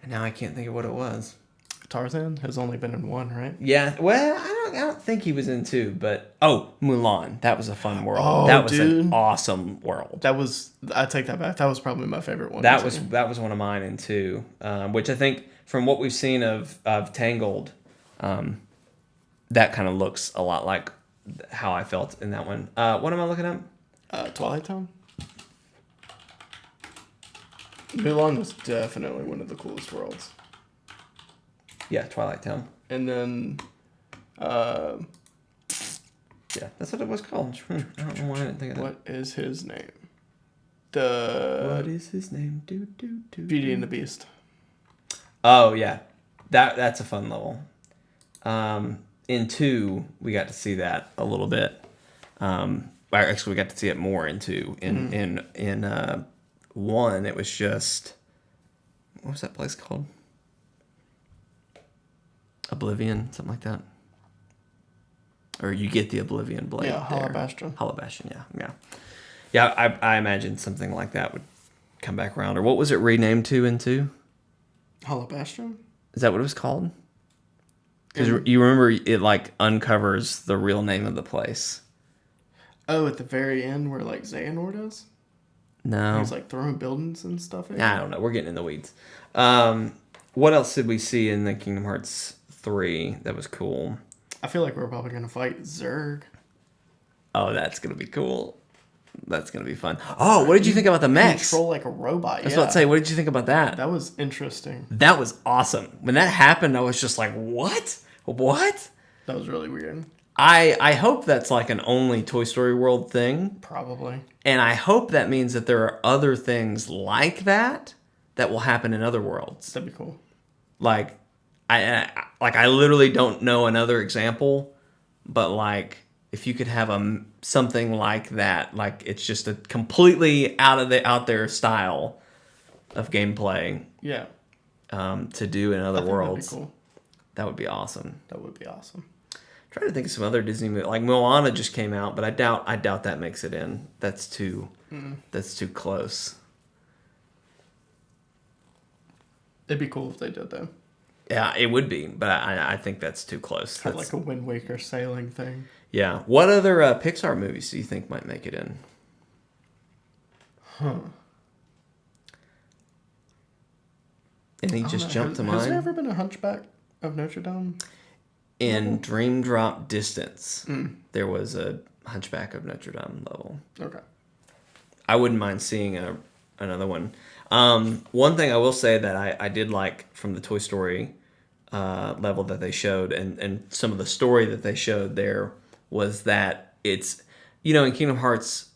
And now I can't think of what it was. Tarzan has only been in 1, right? Yeah. Well, I don't think he was in 2, but Mulan. That was a fun world. Oh, that was an awesome world. I take that back. That was probably my favorite one. That was one of mine in 2, which I think from what we've seen of Tangled, that kind of looks a lot like how I felt in that one. What am I looking up? Twilight Town. Mulan was definitely one of the coolest worlds. Yeah, Twilight Town. And then, yeah, that's what it was called. I don't know why I didn't think of that. What is his name? What is his name? Beauty and the Beast. Oh yeah, that's a fun level. In 2, we got to see that a little bit. Actually, we got to see it more in 2. In 1, it was just, what was that place called? Oblivion, something like that. Or you get the Oblivion blade. Yeah, there. Hollow Bastion. Hollow Bastion, yeah. I imagine something like that would come back around. Or what was it renamed to into? Hollow Bastion? Is that what it was called? Because you remember it like uncovers the real name of the place. Oh, at the very end where like Xehanort is? No. He's like throwing buildings and stuff at you? I don't know. We're getting in the weeds. What else did we see in the Kingdom Hearts 3 that was cool? I feel like we're probably going to fight Zerg. Oh, that's going to be cool. That's going to be fun. Oh, what did you think about the mechs? Control like a robot, I was about to say, what did you think about that? That was interesting. That was awesome. When that happened, I was just like, what? What? That was really weird. I hope that's like an only Toy Story World thing. Probably. And I hope that means that there are other things like that will happen in other worlds. That'd be cool. Like, I literally don't know another example, but like, if you could have something like that, like it's just a completely out there style of gameplay. Yeah. To do in other worlds. That'd be cool. That would be awesome. That would be awesome. Trying to think of some other Disney movies. Like Moana just came out, but I doubt that makes it in. That's too close. It'd be cool if they did though. Yeah, it would be, but I think that's too close. Kind of like a Wind Waker sailing thing. Yeah. What other Pixar movies do you think might make it in? Any just jump to mind? Has there ever been a Hunchback of Notre Dame? In Dream Drop Distance, there was a Hunchback of Notre Dame level. Okay. I wouldn't mind seeing another one. One thing I will say that I did like from the Toy Story level that they showed, and some of the story that they showed there, was that it's, in Kingdom Hearts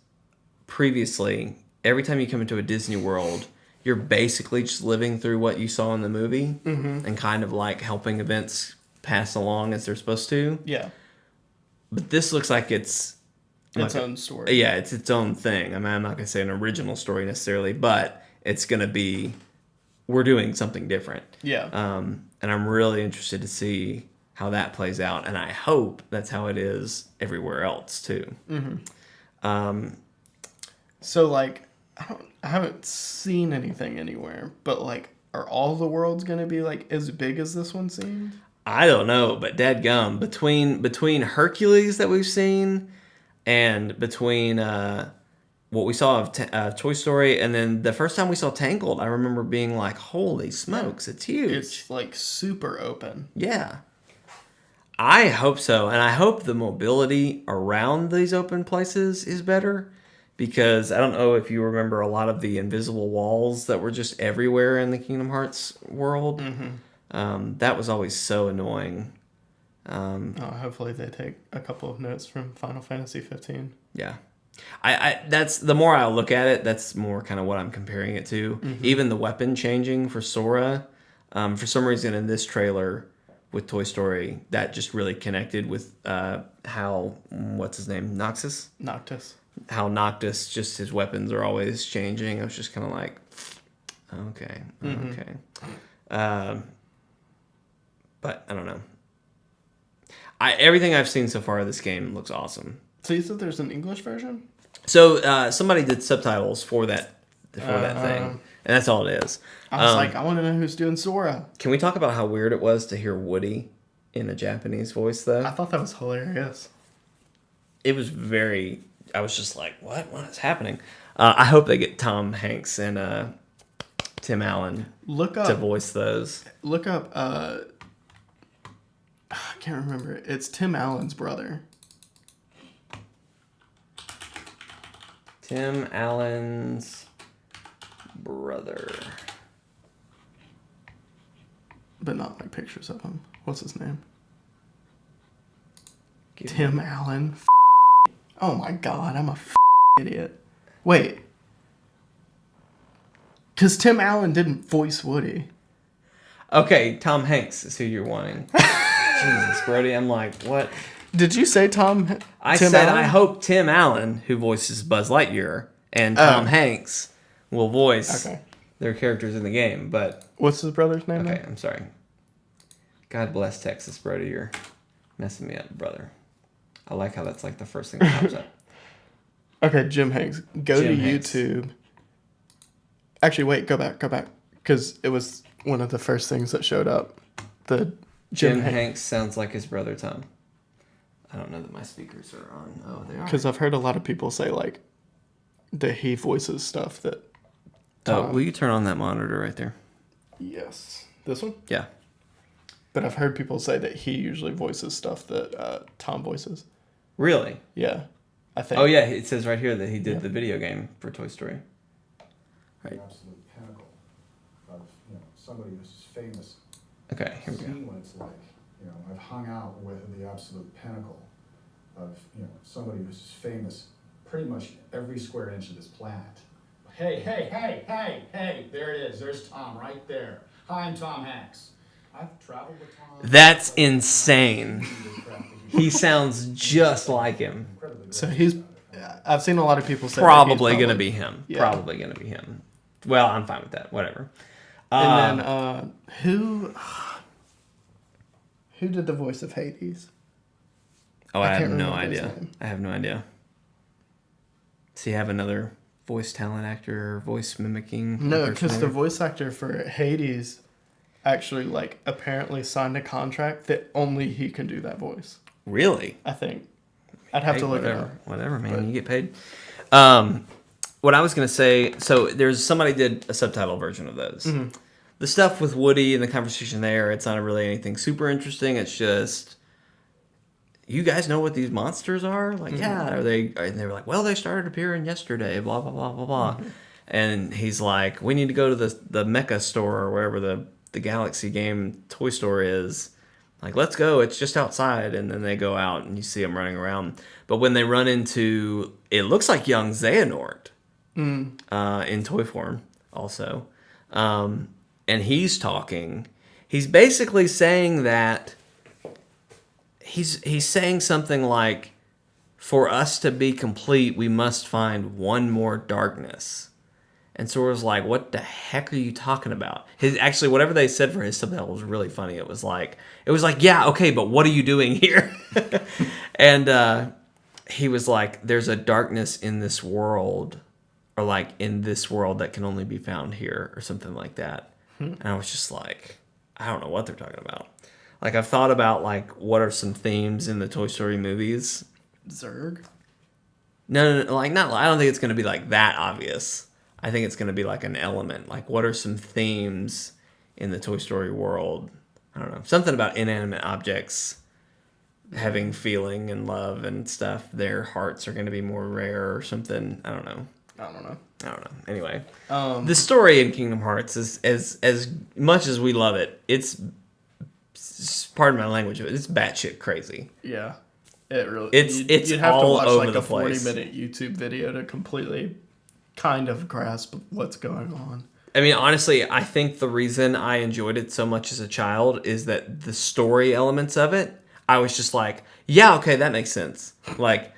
previously, every time you come into a Disney World, you're basically just living through what you saw in the movie and kind of like helping events pass along as they're supposed to. Yeah. But this looks like it's its own story. Yeah, it's its own thing. I mean, I'm not going to say an original story necessarily, but it's going to be, we're doing something different. Yeah. And I'm really interested to see how that plays out. And I hope that's how it is everywhere else too. So like, I haven't seen anything anywhere, but like, are all the worlds going to be like as big as this one seemed? I don't know, but dadgum, between Hercules that we've seen and between what we saw of Toy Story, and then the first time we saw Tangled, I remember being like, holy smokes, it's huge. It's like super open. Yeah. I hope so, and I hope the mobility around these open places is better, because I don't know if you remember a lot of the invisible walls that were just everywhere in the Kingdom Hearts world. That was always so annoying. Hopefully they take a couple of notes from Final Fantasy 15. Yeah. I that's the more I look at it, that's more kind of what I'm comparing it to. Even the weapon changing for Sora, for some reason in this trailer with Toy Story, that just really connected with how, what's his name, Noctis? Noctis. How Noctis, just his weapons are always changing. I was just kind of like, okay. But I don't know. Everything I've seen so far of this game looks awesome. So you said there's an English version? So somebody did subtitles for that thing, and that's all it is. I was like, I want to know who's doing Sora. Can we talk about how weird it was to hear Woody in a Japanese voice, though? I thought that was hilarious. It was very... I was just like, what is happening? I hope they get Tom Hanks and Tim Allen to voice those. Look up... I can't remember it. It's Tim Allen's brother. Tim Allen's brother. But not like pictures of him. What's his name? Tim Allen. Oh my god, I'm a idiot. Wait. Because Tim Allen didn't voice Woody. Okay, Tom Hanks is who you're wanting. Jesus, Brody, I'm like, what? Did you say Tim said Allen? I hope Tim Allen, who voices Buzz Lightyear, and Tom Hanks will voice their characters in the game. But what's his brother's name? Okay, I'm sorry. God bless Texas, Brody. You're messing me up, brother. I like how that's like the first thing that pops up. Okay, Jim Hanks. Go Jim to Hanks. YouTube. Actually, wait, go back. Because it was one of the first things that showed up. The Jim Hanks sounds like his brother Tom. I don't know that my speakers are on. Oh, they are. Because I've heard a lot of people say, like, that he voices stuff that... Oh, will you turn on that monitor right there? Yes. This one? Yeah. But I've heard people say that he usually voices stuff that Tom voices. Really? Yeah. I think. Oh, yeah. It says right here that he did the video game for Toy Story. Right. The absolute pinnacle of somebody who's famous. Okay, here we go. Seen what it's like. I've hung out with the absolute pinnacle of somebody who's famous pretty much every square inch of this planet. Hey, there it is. There's Tom right there. Hi, I'm Tom Hanks. I've traveled with Tom. That's insane. He sounds just like him. So I've seen a lot of people say Probably going to be him. Yeah. Probably going to be him. Well, I'm fine with that. Whatever. And then who did the voice of Hades? Oh, I have can't no remember his idea. name. I have no idea. Does he have another voice talent actor or voice mimicking? No, because the impersonator? voice actor for Hades actually, like, apparently signed a contract that only he can do that voice. Really? I think. I'd have to look it whatever, up. Whatever, man. But- You get paid. What I was gonna say. So there's somebody did a subtitle version of those. Mm-hmm. The stuff with Woody and the conversation there. It's not really anything super interesting. It's just, you guys know what these monsters are? Like, yeah. Are they? And they were like, well, they started appearing yesterday. Blah blah blah blah blah. And he's like, we need to go to the Mecha store or wherever the Galaxy game toy store is. Like, let's go. It's just outside. And then they go out and you see them running around. But when they run into, it looks like young Xehanort in toy form also. And he's talking. He's basically saying that he's saying something like, for us to be complete, we must find one more darkness. And Sora's like, what the heck are you talking about? Actually, whatever they said for his subtitle was really funny. It was like, yeah, okay, but what are you doing here? And he was like, there's a darkness in this world, or like in this world that can only be found here, or something like that. And I was just like, I don't know what they're talking about. Like, I've thought about, like, what are some themes in the Toy Story movies? Zurg? No, like, not. I don't think it's going to be, like, that obvious. I think it's going to be, like, an element. Like, what are some themes in the Toy Story world? I don't know. Something about inanimate objects having feeling and love and stuff. Their hearts are going to be more rare or something. I don't know. I don't know. Anyway, the story in Kingdom Hearts is as much as we love it. It's pardon my language, but it's batshit crazy. Yeah. It really. It's you'd have all to watch over like the a place. 40-minute YouTube video to completely kind of grasp what's going on. I mean, honestly, I think the reason I enjoyed it so much as a child is that the story elements of it, I was just like, yeah, okay, that makes sense. Like,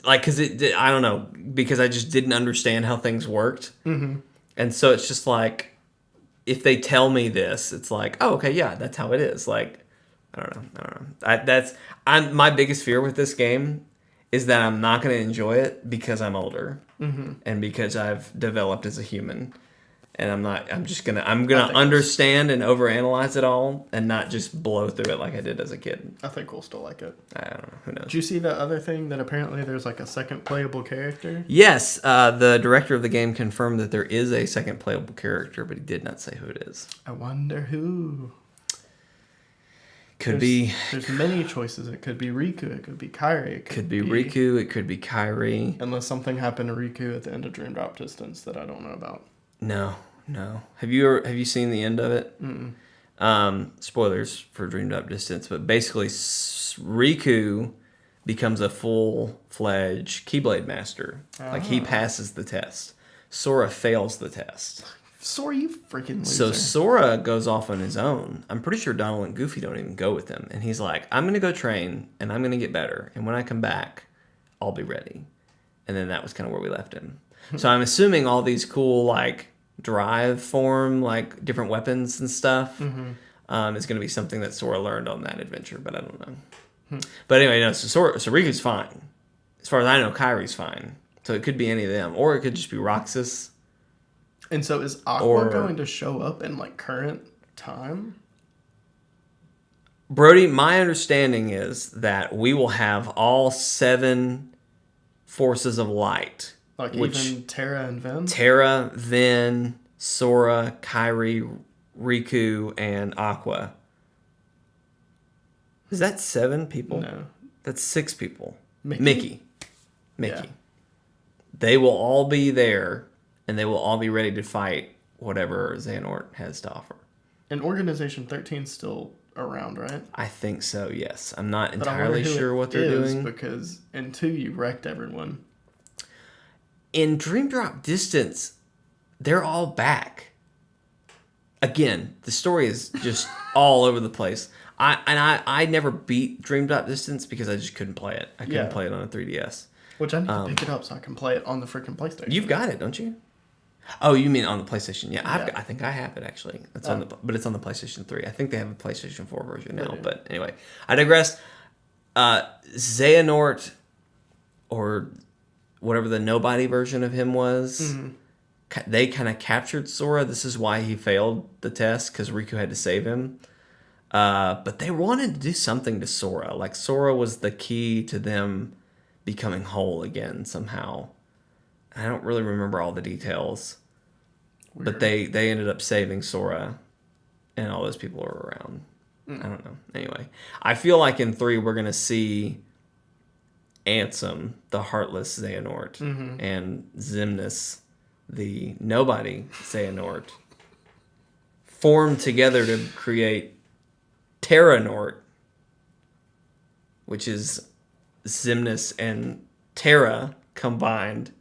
because I don't know, because I just didn't understand how things worked. Mm-hmm. And so it's just like, if they tell me this, it's like, oh, okay, yeah, that's how it is. Like, I don't know. My biggest fear with this game is that I'm not going to enjoy it because I'm older and because I've developed as a human. And I'm gonna understand and overanalyze it all and not just blow through it like I did as a kid. I think we'll still like it. I don't know. Who knows? Did you see the other thing that apparently there's like a second playable character? Yes, the director of the game confirmed that there is a second playable character, but he did not say who it is. I wonder who. There's many choices. It could be Riku. It could be Kairi. It could be Riku. It could be Kairi. Unless something happened to Riku at the end of Dream Drop Distance that I don't know about. No. Have you seen the end of it? Mm-mm. Spoilers for Dream Drop Distance, but basically Riku becomes a full-fledged Keyblade master. Like, he passes the test. Sora fails the test. Sora, you freaking loser. So Sora goes off on his own. I'm pretty sure Donald and Goofy don't even go with him. And he's like, I'm going to go train, and I'm going to get better. And when I come back, I'll be ready. And then that was kind of where we left him. So I'm assuming all these cool, like, drive form, like, different weapons and stuff is going to be something that Sora learned on that adventure, but I don't know. But anyway, no, so Riku's fine. As far as I know, Kairi's fine. So it could be any of them. Or it could just be Roxas. And so is Aqua going to show up in, like, current time? Brody, my understanding is that we will have all 7 forces of light. Like, even Terra and Ven? Terra, Ven, Sora, Kairi, Riku, and Aqua. Is that 7 people? No. That's 6 people. Mickey. Yeah. They will all be there, and they will all be ready to fight whatever Xehanort has to offer. And Organization 13's still around, right? I think so, yes. I'm not entirely sure what they're doing. Because in 2, you wrecked everyone. In Dream Drop Distance, they're all back. Again, the story is just all over the place. I never beat Dream Drop Distance because I just couldn't play it. I couldn't play it on a 3DS. Which I need to pick it up so I can play it on the freaking PlayStation. You've got it, don't you? Oh, you mean on the PlayStation? Yeah, I think I have it actually. It's but it's on the PlayStation 3. I think they have a PlayStation 4 version now. But anyway, I digress. Xehanort, or whatever the nobody version of him was, they kind of captured Sora. This is why he failed the test, because Riku had to save him. But they wanted to do something to Sora. Like, Sora was the key to them becoming whole again somehow. I don't really remember all the details. Weird. But they ended up saving Sora, and all those people were around. I don't know. Anyway, I feel like in 3 we're going to see Ansem, the heartless Xehanort, and Xemnas, the nobody Xehanort, form together to create Terranort, which is Xemnas and Terra combined.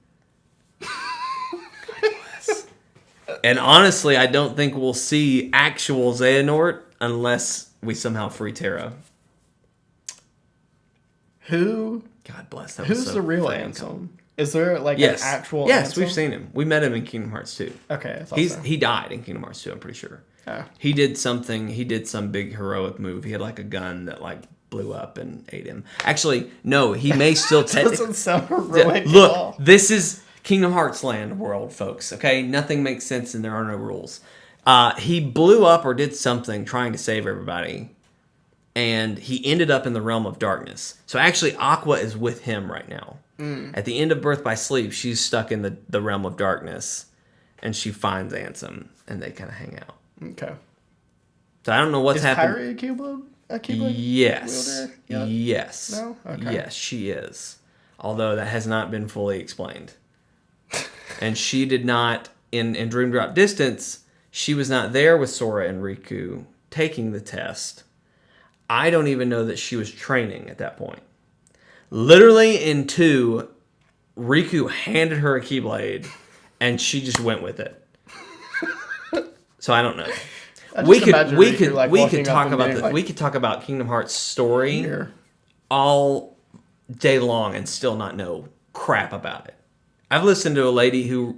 And honestly, I don't think we'll see actual Xehanort unless we somehow free Terra. Who? God bless. That Who's was so the real Ansem? Is there an actual? Yes, Ansem? we've seen him. We met him in Kingdom Hearts 2. Okay, I thought so. He died in Kingdom Hearts 2. I'm pretty sure. He did something. He did some big heroic move. He had like a gun that like blew up and ate him. Actually, no. He may still doesn't sound heroic. Look, at all. This is Kingdom Hearts land world, folks. Okay, nothing makes sense and there are no rules. He blew up or did something trying to save everybody, and he ended up in the realm of darkness. So actually, Aqua is with him right now. At the end of Birth by Sleep, she's stuck in the realm of darkness, and she finds Ansem, and they kind of hang out. Okay. So I don't know what's happened. Is Kairi a Keyblade Yes. wielder? Yeah. Yes. No? Okay. Yes, she is. Although that has not been fully explained. And she did not, in Dream Drop Distance, she was not there with Sora and Riku taking the test. I don't even know that she was training at that point. Literally in 2, Riku handed her a Keyblade, and she just went with it. So I don't know. We could talk about Kingdom Hearts story here all day long and still not know crap about it. I've listened to a lady who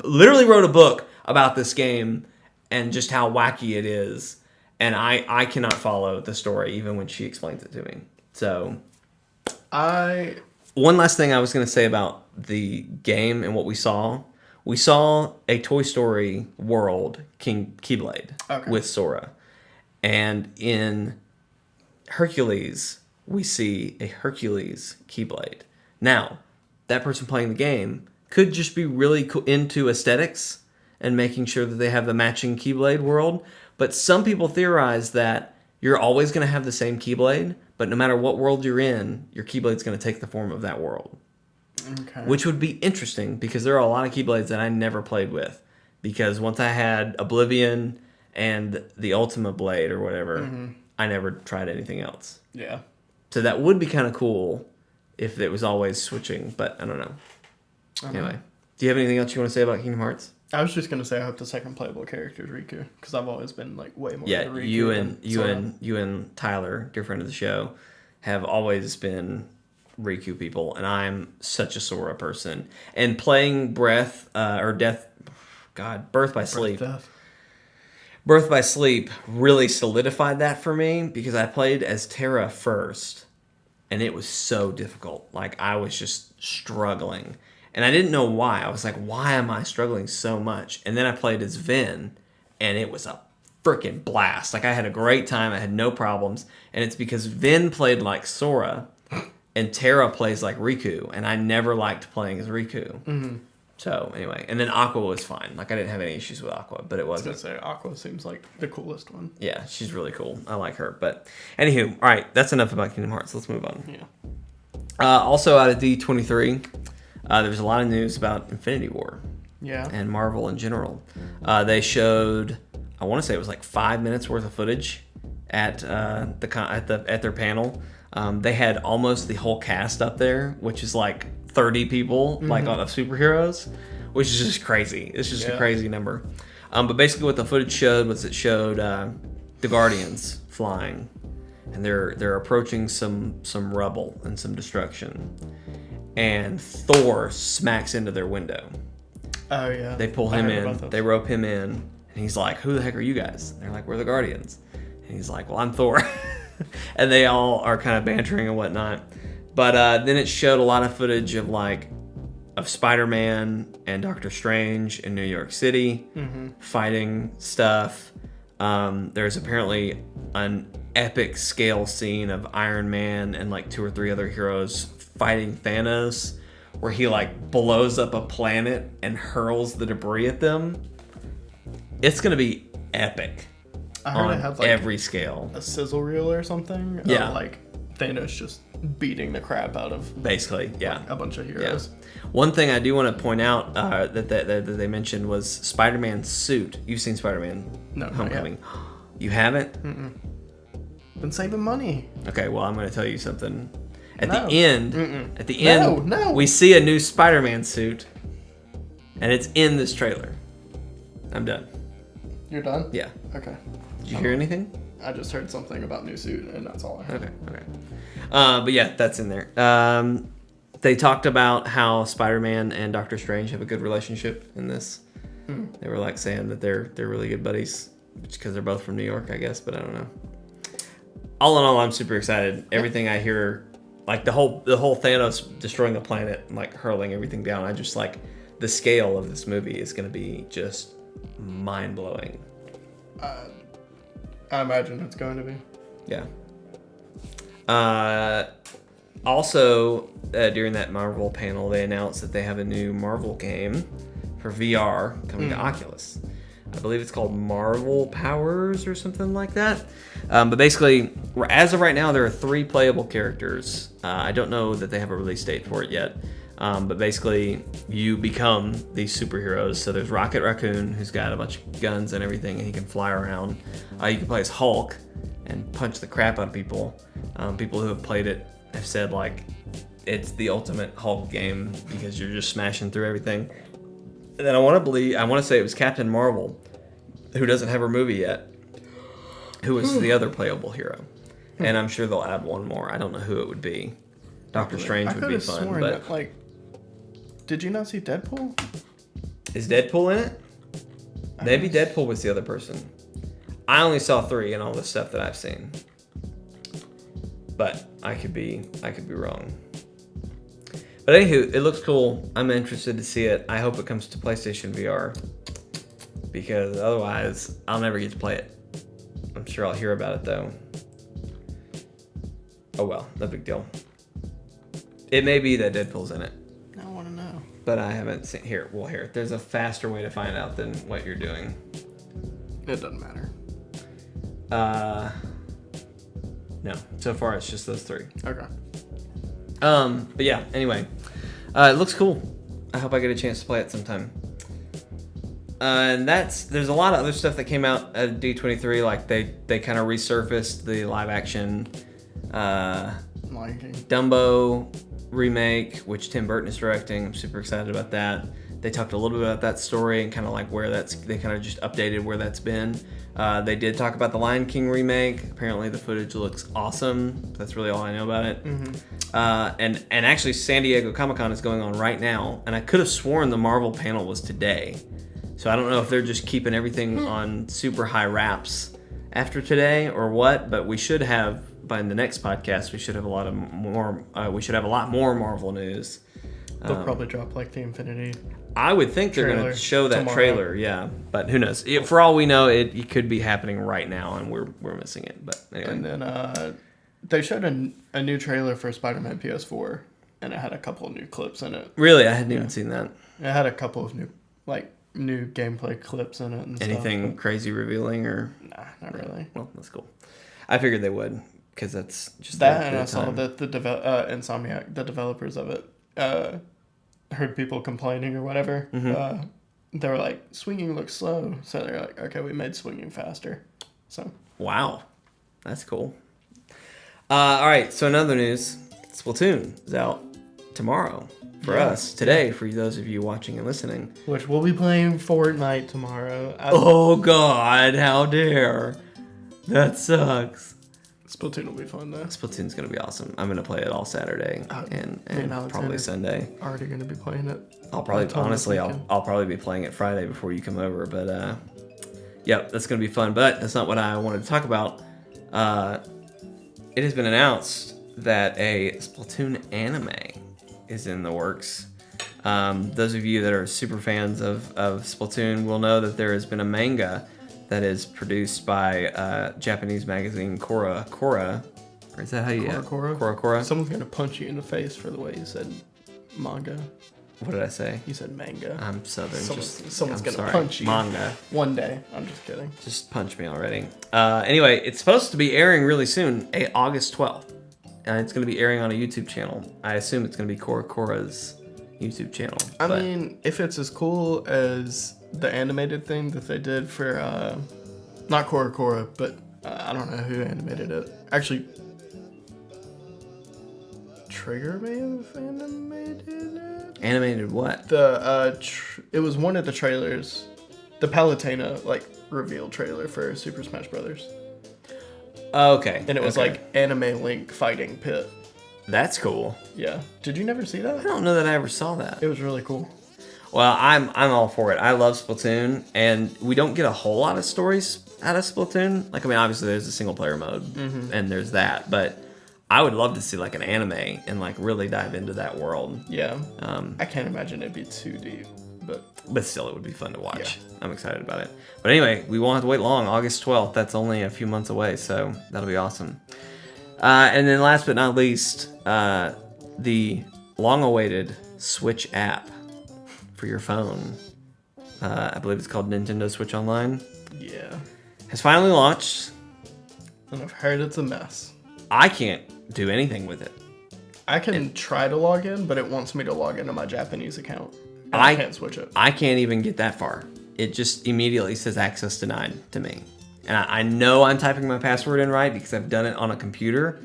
literally wrote a book about this game and just how wacky it is, and I cannot follow the story even when she explains it to me. So, one last thing I was going to say about the game and what we saw. We saw a Toy Story world Keyblade with Sora, and in Hercules we see a Hercules Keyblade. Now, that person playing the game could just be really into aesthetics and making sure that they have the matching Keyblade world. But some people theorize that you're always going to have the same Keyblade, but no matter what world you're in, your Keyblade's going to take the form of that world. Okay. Which would be interesting because there are a lot of Keyblades that I never played with. Because once I had Oblivion and the Ultima Blade or whatever, I never tried anything else. Yeah. So that would be kind of cool if it was always switching, but I don't know. Anyway, do you have anything else you want to say about Kingdom Hearts? I was just gonna say I hope the second playable character is Riku because I've always been like way more. Yeah, into Riku you and Tyler, dear friend of the show, have always been Riku people, and I'm such a Sora person. And playing Birth by Sleep. Birth by Sleep really solidified that for me because I played as Terra first, and it was so difficult. Like, I was just struggling. And I didn't know why. I was like, why am I struggling so much? And then I played as Vin, and it was a freaking blast. Like, I had a great time. I had no problems. And it's because Vin played like Sora, and Terra plays like Riku. And I never liked playing as Riku. Mm-hmm. So, anyway. And then Aqua was fine. Like, I didn't have any issues with Aqua, but it wasn't. I was going to say, Aqua seems like the coolest one. Yeah, she's really cool. I like her. But, anywho, all right. That's enough about Kingdom Hearts. Let's move on. Yeah. Also, out of D23, there was a lot of news about Infinity War. Yeah. And Marvel in general. They showed, I want to say it was like 5 minutes worth of footage at their panel. They had almost the whole cast up there, which is like 30 people, like of superheroes, which is just crazy. It's just a crazy number. But basically, what the footage showed was it showed the Guardians flying, and they're approaching some rubble and some destruction, and Thor smacks into their window. Oh yeah. They pull him in. They rope him in, and he's like, "Who the heck are you guys?" And they're like, "We're the Guardians." And he's like, "Well, I'm Thor." And they all are kind of bantering and whatnot. But then it showed a lot of footage of Spider-Man and Doctor Strange in New York City fighting stuff. There's apparently an epic scale scene of Iron Man and like 2 or 3 other heroes fighting Thanos, where he like blows up a planet and hurls the debris at them. It's gonna be epic. I heard on it had like every scale. a sizzle reel or something. Yeah. Of, like Thanos just beating the crap out of Basically, yeah. a bunch of heroes. Yeah. One thing I do want to point out that they mentioned was Spider-Man's suit. You've seen Spider-Man No, not Homecoming. You haven't? Been saving money. Okay, well, I'm going to tell you something. At No. the end, No. we see a new Spider-Man suit, and it's in this trailer. I'm done. You're done? Yeah. Okay. Did you hear anything? I just heard something about new suit, and that's all I heard. Okay. But yeah, that's in there. They talked about how Spider-Man and Doctor Strange have a good relationship in this. They were like saying that they're really good buddies, because they're both from New York, I guess, but I don't know. All in all, I'm super excited. Everything I hear, like the whole Thanos destroying the planet and like hurling everything down, I just like the scale of this movie is going to be just mind-blowing. I imagine it's going to be. Yeah. Also, during that Marvel panel, they announced that they have a new Marvel game for VR coming to Oculus. I believe it's called Marvel Powers or something like that. But basically, as of right now, there are 3 playable characters. I don't know that they have a release date for it yet. But basically, you become these superheroes. So there's Rocket Raccoon, who's got a bunch of guns and everything, and he can fly around. You can play as Hulk and punch the crap out of people. People who have played it have said, like, it's the ultimate Hulk game because you're just smashing through everything. And then I want to say it was Captain Marvel, who doesn't have her movie yet, who was the other playable hero. And I'm sure they'll add one more. I don't know who it would be. Doctor Strange would be fun, sworn but that, like, did you not see Deadpool? is Deadpool in it? Maybe Deadpool was the other person. I only saw 3 in all the stuff that I've seen, but I could be wrong. But anywho, it looks cool. I'm interested to see it. I hope it comes to PlayStation VR, because otherwise I'll never get to play it. I'm sure I'll hear about it though. Oh well, no big deal. It may be that Deadpool's in it, I want to know. but I haven't seen here. Well, here, there's a faster way to find out than what you're doing. It doesn't matter. No. So far, it's just those 3. Okay. But yeah. Anyway, it looks cool. I hope I get a chance to play it sometime. And there's a lot of other stuff that came out at D23. Like they kind of resurfaced the live action Lion King. Dumbo remake, which Tim Burton is directing. I'm super excited about that. They talked a little bit about that story and kind of like they kind of just updated where that's been. They did talk about the Lion King remake. Apparently the footage looks awesome. That's really all I know about it. And actually San Diego Comic-Con is going on right now, and I could have sworn the Marvel panel was today. So I don't know if they're just keeping everything on super high wraps after today or what, but we should have, by the next podcast, we should have a lot more Marvel news. They'll probably drop like the Infinity. I would think they're going to show that tomorrow. trailer, yeah. But who knows? For all we know, it could be happening right now, and we're missing it. But anyway. And then they showed a new trailer for Spider-Man PS4, and it had a couple of new clips in it. Really? I hadn't even seen that. It had a couple of new gameplay clips in it and Anything stuff. crazy revealing or? Nah, not really. Well, that's cool. I figured they would, because that's just that, and I saw that the Insomniac, the developers of it, heard people complaining or whatever. Mm-hmm. They were like, swinging looks slow. So they're like, okay, we made swinging faster. So wow, that's cool. All right, so another news, Splatoon is out tomorrow for us. Today, for those of you watching and listening. Which we'll be playing Fortnite tomorrow. Oh God, how dare. That sucks. Splatoon will be fun though. Splatoon's going to be awesome. I'm going to play it all Saturday and probably Sunday. Already going to be playing it. I'll probably be playing it Friday before you come over, but yep, that's going to be fun. But that's not what I wanted to talk about. It has been announced that a Splatoon anime is in the works. Those of you that are super fans of Splatoon will know that there has been a manga that is produced by Japanese magazine Cora. Or is that how you... Cora? Someone's going to punch you in the face for the way you said manga. What did I say? You said manga. I'm Southern. Someone's going to punch you. Manga. One day. I'm just kidding. Just punch me already. Anyway, it's supposed to be airing really soon, August 12th. And it's going to be airing on a YouTube channel. I assume it's going to be Cora's YouTube channel. I mean, if it's as cool as the animated thing that they did for, not Cora, but I don't know who animated it. Actually, Trigger may have animated it. Animated what? It was one of the trailers, the Palutena reveal trailer for Super Smash Brothers. Okay. And it was Anime Link fighting Pit. That's cool. Yeah. Did you never see that? I don't know that I ever saw that. It was really cool. Well, I'm all for it. I love Splatoon, and we don't get a whole lot of stories out of Splatoon. Obviously there's a single player mode, and there's that, but I would love to see an anime and really dive into that world. Yeah. I can't imagine it'd be too deep, but still, it would be fun to watch. Yeah. I'm excited about it. But anyway, we won't have to wait long. August 12th. That's only a few months away, so that'll be awesome. And then last but not least, the long-awaited Switch app for your phone. I believe it's called Nintendo Switch Online. Yeah. Has finally launched. And I've heard it's a mess. I can't do anything with it. I can try to log in, but it wants me to log into my Japanese account. I can't switch it. I can't even get that far. It just immediately says access denied to me. And I know I'm typing my password in right because I've done it on a computer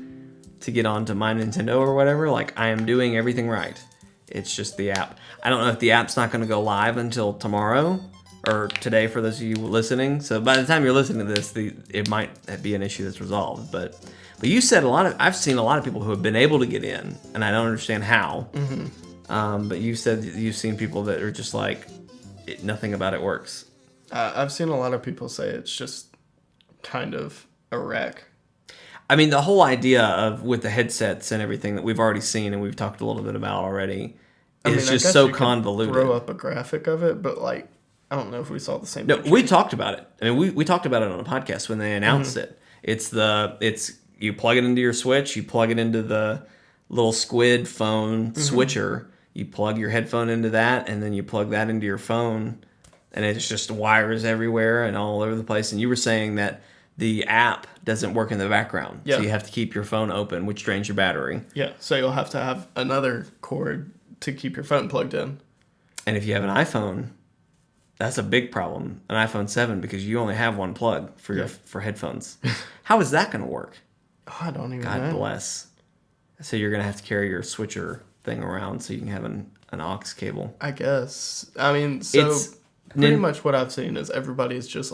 to get onto my Nintendo or whatever. I am doing everything right. It's just the app. I don't know if the app's not going to go live until tomorrow or today for those of you listening. So by the time you're listening to this, it might be an issue that's resolved. But you said I've seen a lot of people who have been able to get in, and I don't understand how. Mm-hmm. But you said you've seen people that are just nothing about it works. I've seen a lot of people say it's just kind of a wreck. I mean, the whole idea of with the headsets and everything that we've already seen and we've talked a little bit about already is just so convoluted. Throw up a graphic of it, but I don't know if we saw the same. No, we talked about it. I mean, we talked about it on a podcast when they announced it. It's you plug it into your Switch, you plug it into the little squid phone switcher, you plug your headphone into that, and then you plug that into your phone, and it's just wires everywhere and all over the place. And you were saying that the app doesn't work in the background, so you have to keep your phone open, which drains your battery. Yeah, so you'll have to have another cord to keep your phone plugged in. And if you have an iPhone, that's a big problem, an iPhone 7, because you only have one plug for headphones. How is that going to work? Oh, I don't even know. God bless. So you're going to have to carry your switcher thing around so you can have an aux cable. I guess. I mean, pretty much what I've seen is everybody's just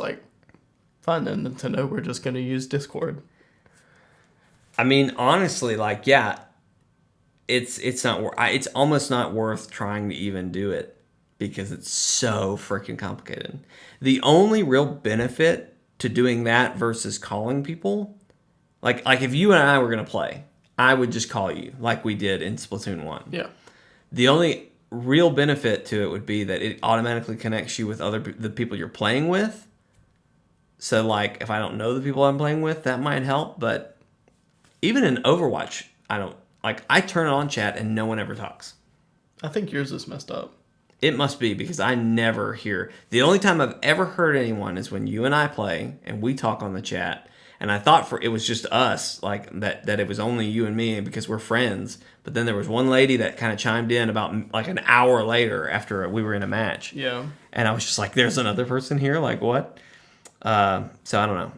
fine, then Nintendo, we're just going to use Discord. I mean, honestly, it's not. It's almost not worth trying to even do it. because it's so freaking complicated. The only real benefit to doing that versus calling people, like if you and I were going to play, I would just call you like we did in Splatoon 1. Yeah. The only real benefit to it would be that it automatically connects you with the people you're playing with. So like if I don't know the people I'm playing with, that might help. But even in Overwatch, I turn on chat and no one ever talks. I think yours is messed up. It must be, because I never hear. The only time I've ever heard anyone is when you and I play and we talk on the chat. And I thought it was just us, like that it was only you and me because we're friends. But then there was one lady that kind of chimed in about like an hour later after we were in a match. Yeah. And I was just like, there's another person here? Like, what? So I don't know.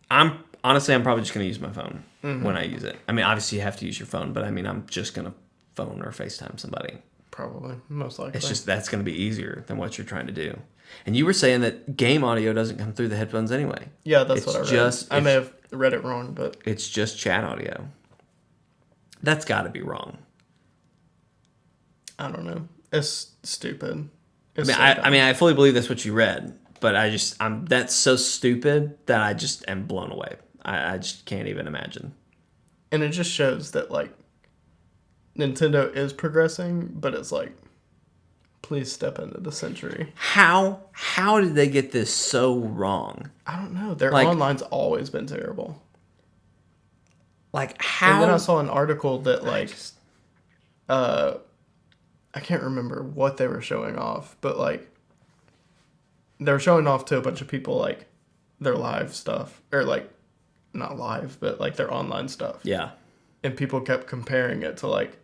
I'm probably just going to use my phone when I use it. I mean, obviously you have to use your phone, but I mean, I'm just going to phone or FaceTime somebody. Probably. Most likely. It's just that's going to be easier than what you're trying to do. And you were saying that game audio doesn't come through the headphones anyway. Yeah, that's what I read. I may have read it wrong, but... It's just chat audio. That's got to be wrong. I don't know. It's stupid. I mean, I fully believe that's what you read, but that's so stupid that I just am blown away. I just can't even imagine. And it just shows that, like, Nintendo is progressing, but it's like, please step into the century. How did they get this so wrong? I don't know. Their online's always been terrible. Like, how? And then I saw an article that, like, I can't remember what they were showing off, but, like, they were showing off to a bunch of people, like, their live stuff. Or, like, not live, but, like, their online stuff. Yeah. And people kept comparing it to, like,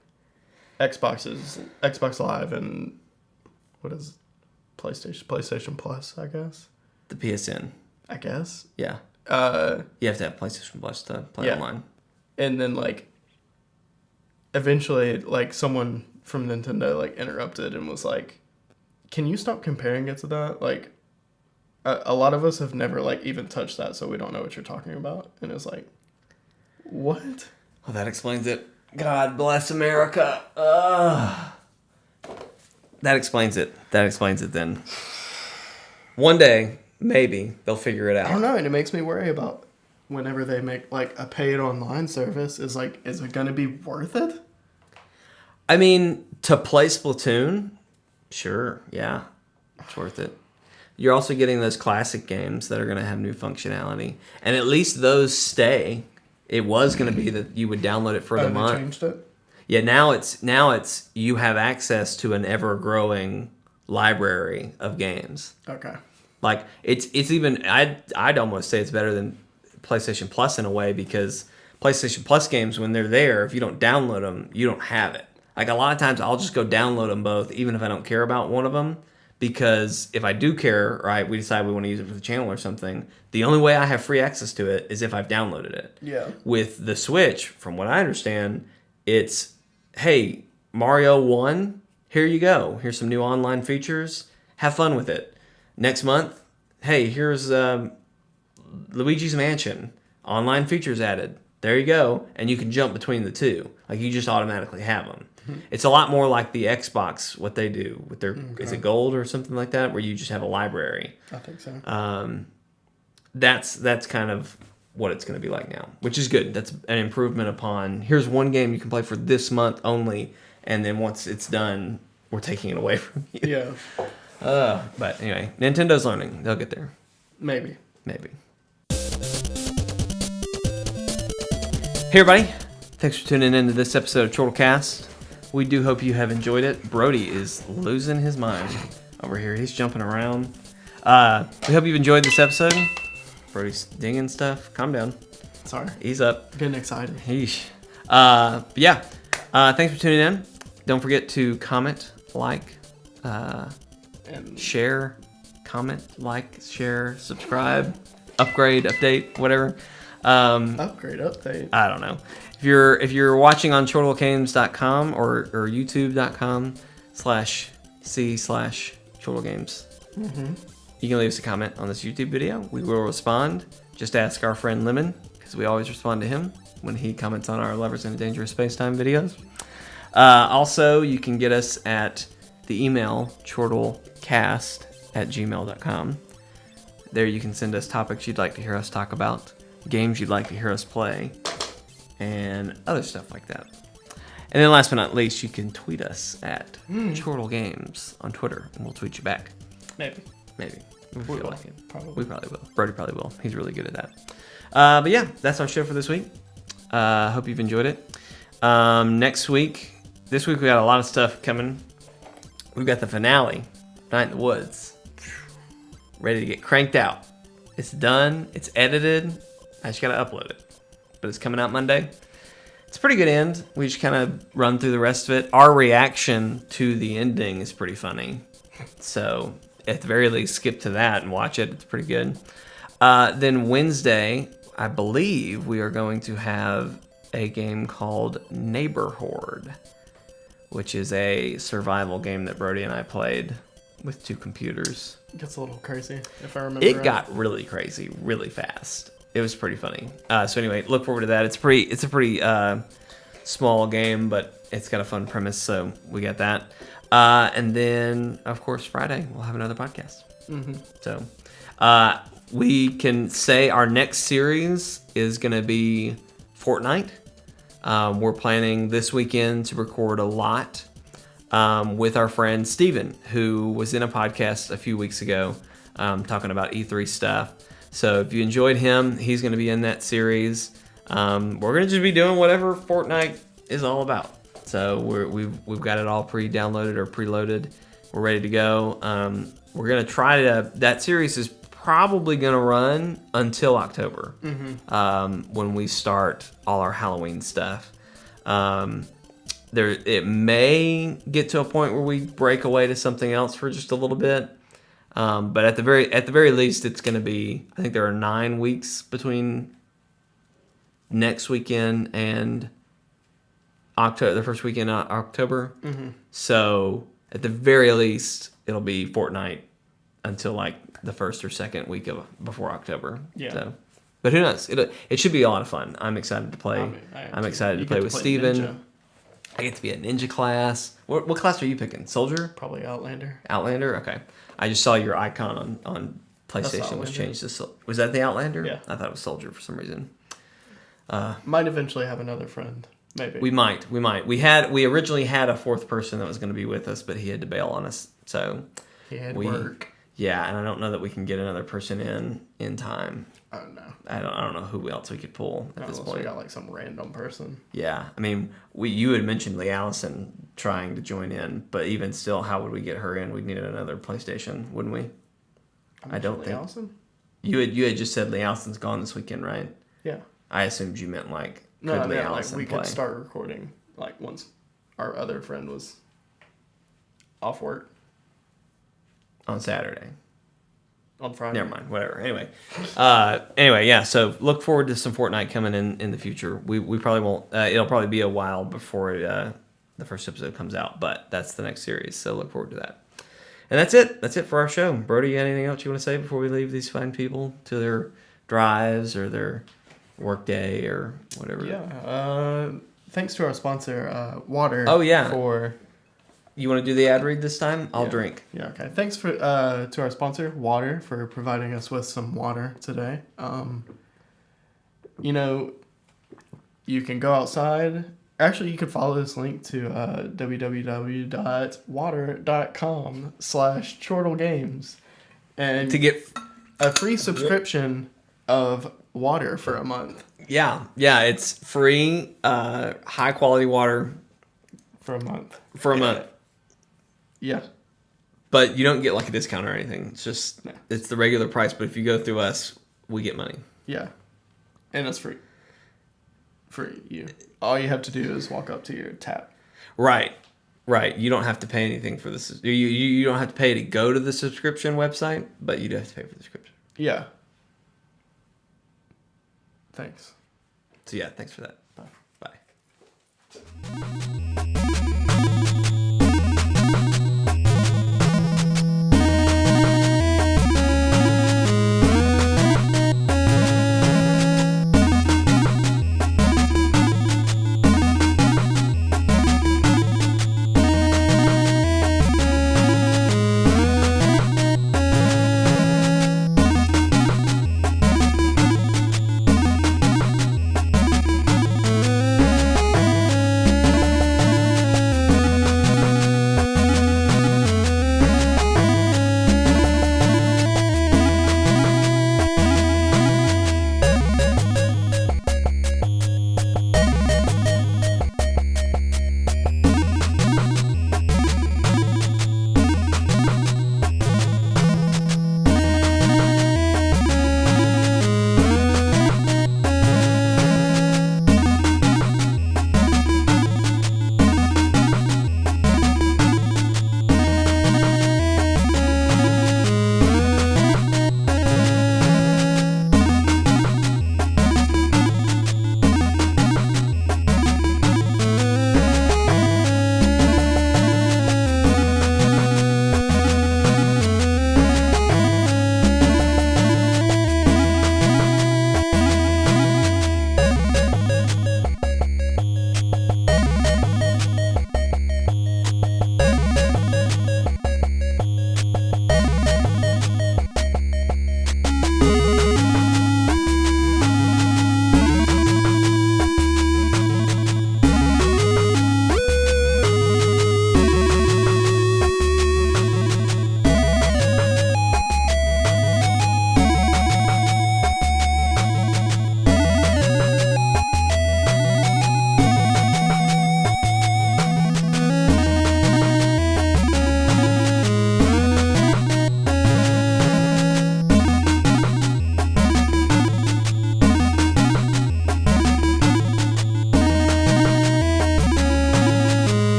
Xbox Live and... what is PlayStation Plus, I guess? The PSN. I guess. Yeah. You have to have PlayStation Plus to play online. And then, like, eventually, like, someone from Nintendo, like, interrupted and was like, can you stop comparing it to that? Like, a lot of us have never, like, even touched that, so we don't know what you're talking about. And it's like, what? Well, that explains it. God bless America. That explains it. Then. One day, maybe, they'll figure it out. I don't know, and it makes me worry about whenever they make, like, a paid online service. Is it going to be worth it? I mean, to play Splatoon, sure, yeah, it's worth it. You're also getting those classic games that are going to have new functionality. And at least those stay. It was going to be that you would download it for the month. They changed it? Yeah, now it's you have access to an ever-growing library of games. Okay. Like it's even I'd almost say it's better than PlayStation Plus in a way, because PlayStation Plus games, when they're there, if you don't download them, you don't have it. Like a lot of times I'll just go download them both even if I don't care about one of them, because if I do care, right, we decide we want to use it for the channel or something, the only way I have free access to it is if I've downloaded it. Yeah. With the Switch, from what I understand, it's, hey, Mario 1, here you go. Here's some new online features. Have fun with it. Next month, hey, here's Luigi's Mansion. Online features added. There you go. And you can jump between the two. Like, you just automatically have them. Mm-hmm. It's a lot more like the Xbox, what they do with their, is it Gold or something like that, where you just have a library. I think so. That's kind of what it's going to be like now, which is good. That's an improvement upon, here's one game you can play for this month only, and then once it's done, we're taking it away from you. Yeah. But anyway, Nintendo's learning. They'll get there. Maybe. Hey everybody, thanks for tuning in to this episode of ChortleCast. We do hope you have enjoyed it. Brody is losing his mind over here. He's jumping around. We hope you've enjoyed this episode. Brody's dinging stuff. Calm down. Sorry. Ease up. Getting excited. Thanks for tuning in. Don't forget to comment, like, And share, subscribe, upgrade, update, whatever. upgrade, update. I don't know. If you're watching on ChortleGames.com or YouTube.com/C/ChortleGames, you can leave us a comment on this YouTube video. We will respond. Just ask our friend Lemon, because we always respond to him when he comments on our Lovers in a Dangerous Space-Time videos. Also, you can get us at the email ChortleCast@gmail.com. There you can send us topics you'd like to hear us talk about, games you'd like to hear us play, and other stuff like that. And then last but not least, you can tweet us at ChortleGames on Twitter, and we'll tweet you back. Maybe. We feel like it. Probably. We probably will. Brody probably will. He's really good at that. But yeah, that's our show for this week. Hope you've enjoyed it. This week we got a lot of stuff coming. We've got the finale, Night in the Woods, ready to get cranked out. It's done. It's edited. I just got to upload it. But it's coming out Monday. It's a pretty good end. We just kind of run through the rest of it. Our reaction to the ending is pretty funny. So at the very least, skip to that and watch it. It's pretty good. Then Wednesday, I believe we are going to have a game called Neighborhood, which is a survival game that Brody and I played with 2 computers. It gets a little crazy, if I remember It right. got really crazy, really fast. It was pretty funny. So anyway, look forward to that. It's a pretty small game, but it's got a fun premise, so we got that. And then, of course, Friday, we'll have another podcast. Mm-hmm. So we can say our next series is going to be Fortnite. We're planning this weekend to record a lot with our friend Steven, who was in a podcast a few weeks ago talking about E3 stuff. So if you enjoyed him, he's going to be in that series. We're going to just be doing whatever Fortnite is all about. So we've got it all pre-downloaded or preloaded. We're ready to go. We're going to try to... That series is probably going to run until October, when we start all our Halloween stuff. It may get to a point where we break away to something else for just a little bit. But at the very least, it's going to be... I think there are 9 weeks between next weekend and October, the first weekend of October. Mm-hmm. So at the very least, it'll be Fortnite until like the first or second week before October. Yeah. So, but who knows? It should be a lot of fun. I'm excited to play. I'm excited to play with Steven. Ninja. I get to be a ninja class. What class are you picking? Soldier? Probably Outlander. Outlander? Okay. I just saw your icon on PlayStation was changed to... Was that the Outlander? Yeah. I thought it was Soldier for some reason. Might eventually have another friend. Maybe. We might. We originally had a 4th person that was going to be with us, but he had to bail on us. So he had work. Yeah, and I don't know that we can get another person in time. Oh no. I don't know who else we could pull at this point. We got like some random person. Yeah, I mean, you had mentioned Lee Allison trying to join in, but even still, how would we get her in? We'd need another PlayStation, wouldn't we? I don't think. Allison? You had just said Lee Allison's gone this weekend, right? Yeah. I assumed you meant like no, could I Lee meant Allison like we play? could start recording like once our other friend was off work On Saturday. on Friday. Never mind. Whatever. Anyway, yeah. So look forward to some Fortnite coming in the future. We probably won't. It'll probably be a while before the first episode comes out, but that's the next series. So look forward to that. And that's it. That's it for our show. Brody, anything else you want to say before we leave these fine people to their drives or their work day or whatever? Yeah. Thanks to our sponsor, Water. Oh yeah. For You want to do the ad read this time? I'll drink. Yeah, okay. Thanks for to our sponsor, Water, for providing us with some water today. You can go outside. Actually, you could follow this link to www.water.com/ChortleGames and To get a free subscription of water for a month. yeah, it's free, high quality water For a month. for a month. Yeah. But you don't get like a discount or anything. It's just No. it's the regular price. But if you go through us, we get money. Yeah. And it's free. For you. All you have to do is walk up to your tap. Right. You don't have to pay anything for this. You don't have to pay to go to the subscription website, but you do have to pay for the subscription. Yeah. Thanks. So yeah, thanks for that. Bye. Bye.